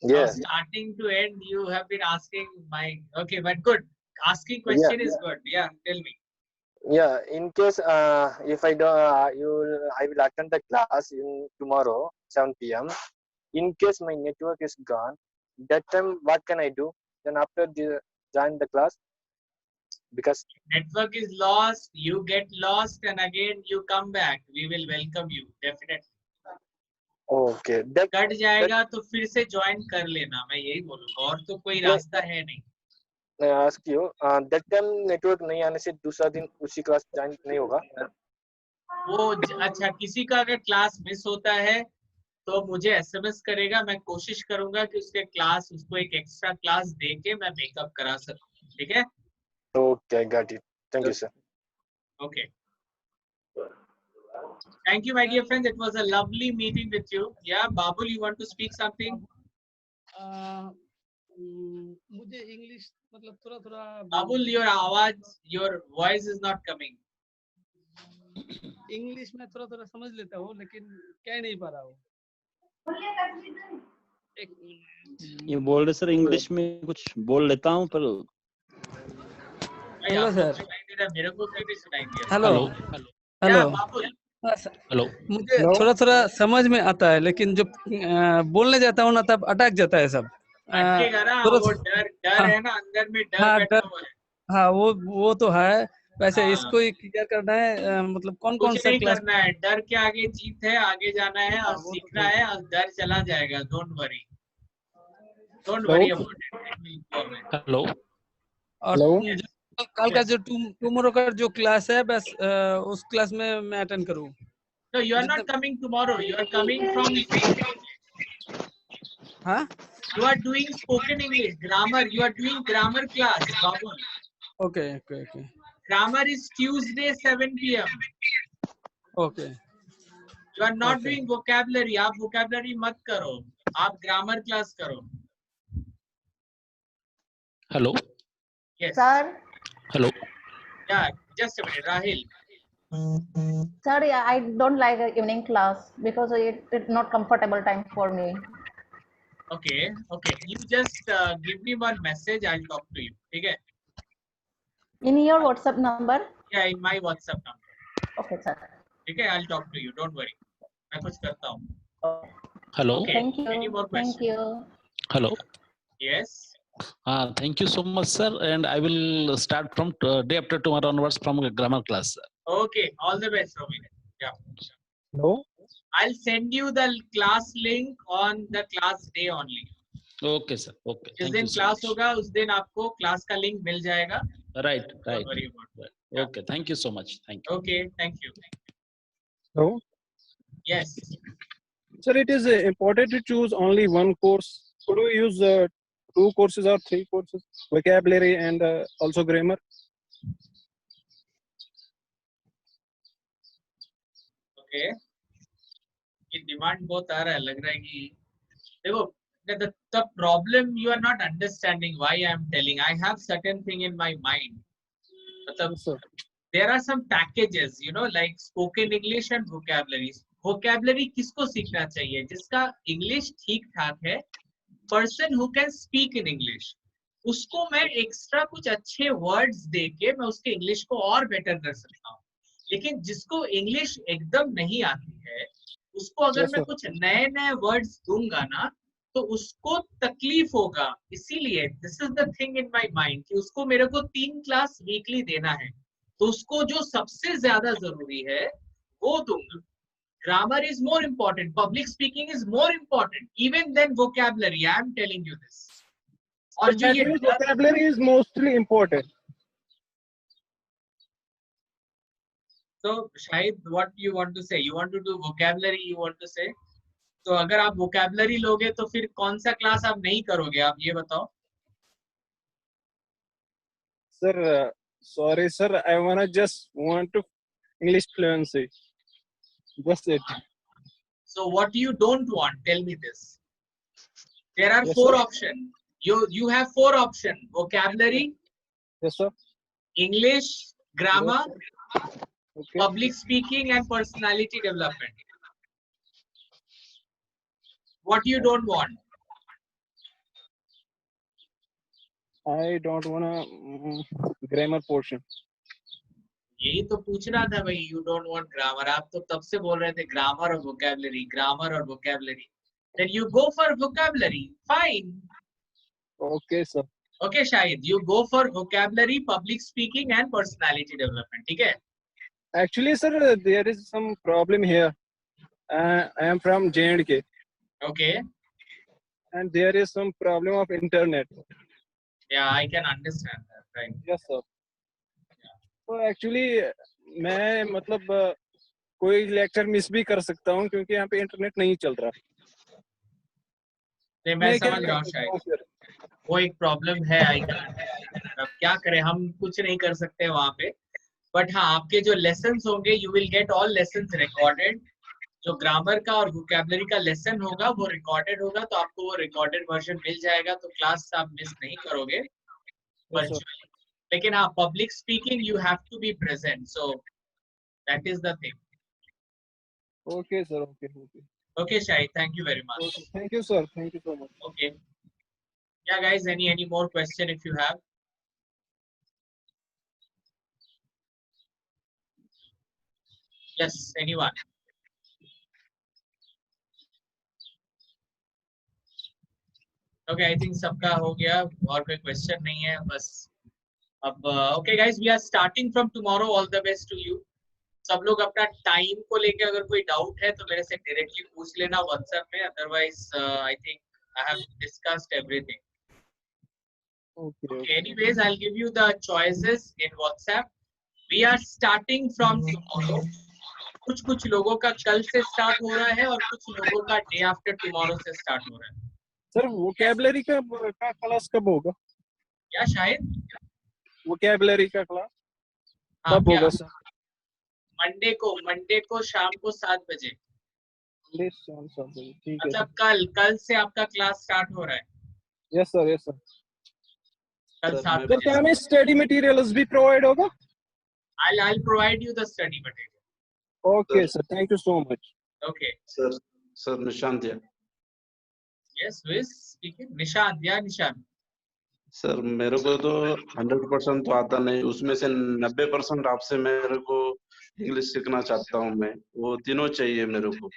Yes. From starting to end, you have been asking my. Okay, but good. Asking question is good. Yeah, tell me. Yeah, in case if I don't, I will attend the class in tomorrow 7 p.m. In case my network is gone, that time what can I do? Then after join the class, because network is lost, you get lost, and again you come back. We will welcome you definitely. Okay. Cut जाएगा तो फिर से join कर लेना. मैं यही बोलूँगा, और तो कोई रास्ता है नहीं. I ask you, that time network नहीं आने से दूसरा दिन उसी क्लास ज्वाइन नहीं होगा? वो अच्छा, किसी का अगर क्लास मिस होता है तो मुझे एसएमएस करेगा. मैं कोशिश करूंगा कि उसके क्लास, उसको एक एक्स्ट्रा क्लास दे के मैं मेकअप करा सकूं. ठीक है? Okay, got it. Thank you, sir. Okay. Thank you, my dear friends. It was a lovely meeting with you. Yeah, Babul, you want to speak something? मुझे इंग्लिश मतलब थोड़ा Babul, your आवाज, your voice is not coming. English में थोड़ा समझ लेता हूँ, लेकिन कह नहीं पा रहा हूँ. ये बोल रहे सर, इंग्लिश में कुछ बोल लेता हूँ पर. Hello sir. मेरे को भी सुनाई दिया. Hello hello hello. मुझे थोड़ा समझ में आता है, लेकिन जब बोलने जाता हूँ ना तब अटक जाता है सब. वो डर है ना, अंदर में डर बैठा हुआ है. हाँ, वो तो है. वैसे इसको ही क्लियर करना है. मतलब कौन सा क्लास करना है? डर के आगे जीत है, आगे जाना है और सीखना है, और डर चला जाएगा. Don't worry about it. Hello. और कल का जो टुमारो का जो क्लास है, बस उस क्लास में मैं अटेंड करूँ. No, you are not coming tomorrow. You are coming from. हाँ? You are doing spoken English, grammar. You are doing grammar class, Babul. Okay. Grammar is Tuesday 7 p.m. Okay. You are not doing vocabulary. आप vocabulary मत करो. आप grammar class करो. Hello. Yes. Sir. Hello. Yeah, just a minute, Rahil. Sir, yeah, I don't like evening class because it's not comfortable time for me. Okay. You just give me one message. I'll talk to you. Okay. In your WhatsApp number? Yeah, in my WhatsApp number. Okay, sir. Okay, I'll talk to you. Don't worry. मैं कुछ करता हूँ. Hello. Okay. Thank you. Any more questions? Thank you. Hello. Yes. Thank you so much, sir. And I will start from day after tomorrow onwards from grammar class. Okay. All the best, Robin. Yeah. No. I'll send you the class link on the class day only. Okay, sir. Okay. जिस दिन class होगा उस दिन आपको class का link मिल जाएगा. Right. Don't worry about it. Yeah. Okay. Thank you so much. Thank you. Okay. Thank you. No. Yes. Sir, it is important to choose only one course. Could we use 2 courses or 3 courses? Vocabulary and also grammar. Okay. ये demand बहुत आ रहा है, लग रहा है कि देखो the problem you are not understanding why I am telling. I have certain thing in my mind. मतलब there are some packages, you know, like spoken English and vocabulary. Vocabulary किसको सीखना चाहिए? जिसका English ठीक ठाक है, person who can speak in English. उसको मैं एक्स्ट्रा कुछ अच्छे वर्ड्स देके मैं उसके इंग्लिश को और बेटर कर सकता हूँ. लेकिन जिसको इंग्लिश एकदम नहीं आती है, उसको अगर मैं कुछ नए नए वर्ड्स दूंगा ना, तो उसको तकलीफ होगा. इसीलिए this is the thing in my mind कि उसको मेरे को 3 क्लास वीकली देना है, तो उसको जो सबसे ज्यादा जरूरी है वो दूंगा. Grammar is more important. Public speaking is more important even than vocabulary. I am telling you this. और जो ये vocabulary is mostly important. So शायद what you want to say? You want to do vocabulary? You want to say? तो अगर आप vocabulary लोगे तो फिर कौन सा क्लास आप नहीं करोगे? आप ये बताओ. Sir, sorry sir, I want to English fluency. Just it. So what you don't want? Tell me this. There are 4 options. You have 4 options: vocabulary, yes sir, English, grammar, yes, okay, public speaking, and personality development. What you don't want? I don't wanna grammar portion. यही तो पूछना था भाई. You don't want grammar. आप तो तब से बोल रहे थे grammar और vocabulary, grammar और vocabulary. Then you go for vocabulary. Fine. Okay sir. Okay Shahid, you go for vocabulary, public speaking, and personality development. ठीक है? Actually sir, there is some problem here. I am from J&K. Okay. And there is some problem of internet. Yeah, I can understand that. Right. Yes sir. तो actually मैं मतलब कोई lecture miss भी कर सकता हूँ क्योंकि यहाँ पे इंटरनेट नहीं चल रहा. नहीं, मैं समझ रहा हूँ शायद वो एक प्रॉब्लम है. अब क्या करें, हम कुछ नहीं कर सकते वहाँ पे. बट हाँ, आपके जो लेसन्स होंगे, you will get all lessons recorded. जो ग्रामर का और वोकैबुलरी का लेसन होगा वो रिकॉर्डेड होगा, तो आपको वो रिकॉर्डेड वर्जन मिल जाएगा, तो क्लास आप मिस नहीं करोगे वर्चुअली. लेकिन हाँ, public speaking you have to be present, so that is the thing. Okay sir, okay. Okay Shahid, thank you very much. Okay, thank you sir, thank you so much. Okay. Yeah guys, any more question if you have? Yes, anyone? Okay, I think सबका हो गया और कोई question नहीं है बस. अब okay guys, we are starting from tomorrow. All the best to you. सब लोग अपना टाइम को लेके अगर कोई डाउट है तो मेरे से डायरेक्टली पूछ लेना व्हाट्सएप में. Otherwise I think I have discussed everything. Okay, anyways, I'll give you the choices in WhatsApp. We are starting from tomorrow. कुछ लोगों का कल से स्टार्ट हो रहा है और कुछ लोगों का डे आफ्टर टुमारो से स्टार्ट हो रहा है. सर वोकैबुलरी का क्लास कब होगा? क्या शायद वोकैबुलरी का क्लास कब होगा सर? मंडे को शाम को 7 बजे. शाम 7 बजे, ठीक है. मतलब कल से आपका क्लास स्टार्ट हो रहा है. Yes sir, yes sir. कल 7 बजे. क्या हमें स्टडी मटेरियल्स भी प्रोवाइड होगा? I'll provide you the study material. Okay sir, thank you so much. Okay. Sir Nishant here. Yes, who is speaking? Nishant, yeah, Nishant. Sir मेरे को तो 100% तो आता नहीं, उसमें से 90% आपसे मेरे को इंग्लिश सीखना चाहता हूँ मैं. वो तीनों चाहिए मेरे को,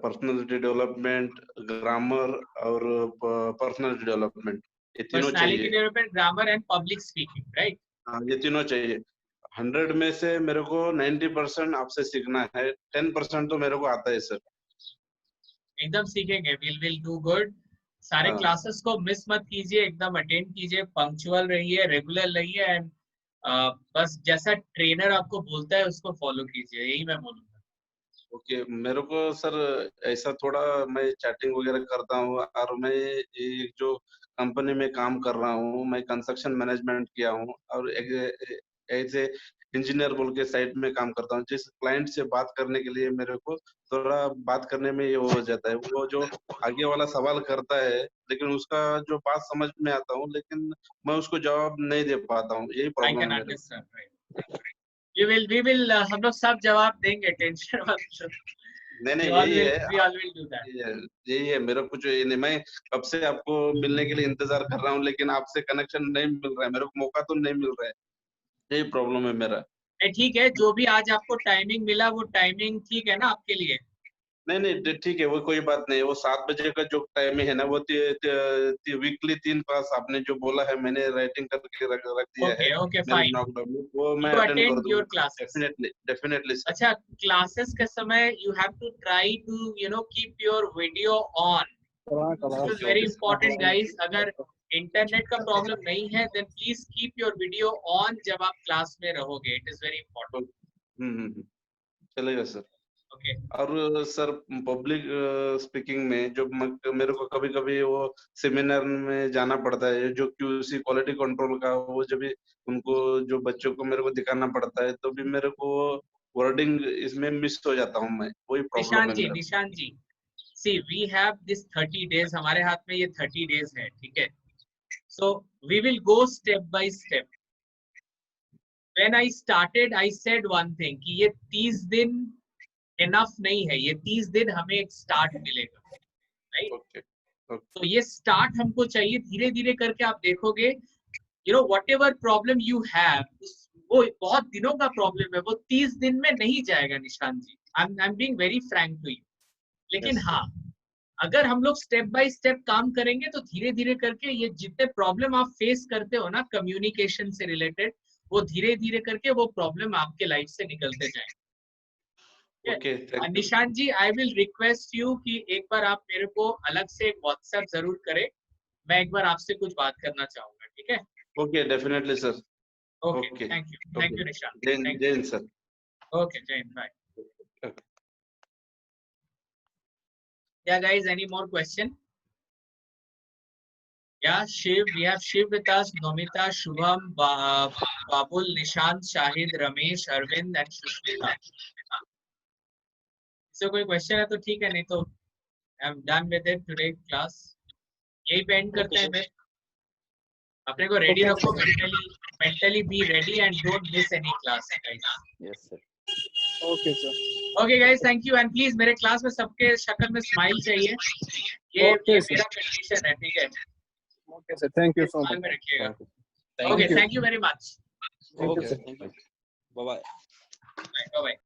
पर्सनालिटी डेवलपमेंट, ग्रामर और पर्सनालिटी डेवलपमेंट. ये तीनों चाहिए. Personality development, grammar and public speaking, right? हाँ, ये तीनों चाहिए. 100 में से मेरे को 90% आपसे सीखना है. 10% तो मेरे को आता है सर. एकदम सीखेंगे. Will do good. सारे क्लासेस को मिस मत कीजिए, एकदम अटेंड कीजिए, पंक्चुअल रहिए, रेगुलर रहिए एंड बस जैसा ट्रेनर आपको बोलता है उसको फॉलो कीजिए. यही मैं बोलूंगा. ओके, मेरे को सर ऐसा थोड़ा मैं चैटिंग वगैरह करता हूँ और मैं एक जो कंपनी में काम कर रहा हूँ, मैं कंस्ट्रक्शन मैनेजमेंट किया हूँ और एज ए इंजीनियर बोल के साइट में काम करता हूँ। जिस क्लाइंट से बात करने के लिए मेरे को थोड़ा बात करने में ये हो जाता है, वो जो आगे वाला सवाल करता है लेकिन उसका जो बात समझ में आता हूँ लेकिन मैं उसको जवाब नहीं दे पाता हूँ, यही I प्रॉब्लम can है मेरे को। understand, right. We will हम लोग सब जवाब देंगे, टेंशन मत लो। नहीं We all यही will, है, we all will do that. यही है मेरा कुछ ये नहीं। मैं कब से आपको मिलने के लिए इंतजार कर रहा हूँ लेकिन आपसे कनेक्शन नहीं मिल रहा है, मेरे को मौका तो नहीं मिल रहा है, यही प्रॉब्लम है मेरा। ठीक है, जो भी आज आपको टाइमिंग मिला वो टाइमिंग ठीक है ना आपके लिए? नहीं ठीक है, वो कोई बात नहीं। वो 7 बजे का जो टाइम है ना, वो वीकली 3 क्लास आपने जो बोला है मैंने राइटिंग करके रख दिया है। ओके मेरे फाइन। नोटबुक में, वो मैं You अटेंड कर attend your दूंगा classes. Definitely sir. अच्छा, क्लासेस के समय you have to try to keep your video on. This is very important guys. अगर इंटरनेट का प्रॉब्लम नहीं है then please keep your video on जब आप क्लास में रहोगे. It is very important. चलेगा सर। ओके। और सर पब्लिक स्पीकिंग में जो मेरे को कभी कभी वो सेमिनार में जाना पड़ता है, जो QC क्वालिटी कंट्रोल का, वो जब भी उनको जो बच्चों को मेरे को दिखाना पड़ता है तो भी मेरे को वर्डिंग इसमें मिस हो जाता हूँ मैं, वही प्रॉब्लम है मेरा। निशान जी see we have this 30 days, हमारे हाथ में ये 30 days है, ठीक है? So we will go step by step. When I started I said one thing कि ये 30 दिन enough नहीं है, ये 30 दिन हमें एक स्टार्ट मिलेगा, राइट? तो ये स्टार्ट हमको चाहिए, धीरे धीरे करके आप देखोगे whatever problem you have, वो बहुत दिनों का प्रॉब्लम है, वो 30 दिन में नहीं जाएगा निशान जी। I'm being very frank to you. लेकिन हाँ, अगर हम लोग स्टेप बाय स्टेप काम करेंगे तो धीरे धीरे करके ये जितने प्रॉब्लम आप फेस करते हो ना कम्युनिकेशन से रिलेटेड, वो धीरे धीरे करके वो प्रॉब्लम आपके लाइफ से निकलते जाएंगे। निशान जी, आई विल रिक्वेस्ट यू कि एक बार आप मेरे को अलग से एक व्हाट्सएप जरूर करें, मैं एक बार आपसे कुछ बात करना चाहूंगा, ठीक है? Okay definitely sir. Okay, thank you Nishan. जय हिंद सर। ओके, जय Hind, bye. Yeah guys, any more question? Yeah, Shiv, we have Shiv with us, Nomita, Shubham, Babul, Nishant, Shahid, Ramesh, Arvind and Shushmita. So कोई question है तो ठीक है, नहीं तो I am done with it today class. यही पे and करते हैं फिर। अपने को रेडी रखो, mentally be ready and don't miss any class guys. Yes sir. Okay sir. Okay guys, thank you and please मेरे क्लास में सबके शक्ल में स्माइल चाहिए, ये मेरा कंडीशन है, ठीक है? Okay sir, thank you so much. Okay, thank you very much. Okay, bye bye. Bye bye.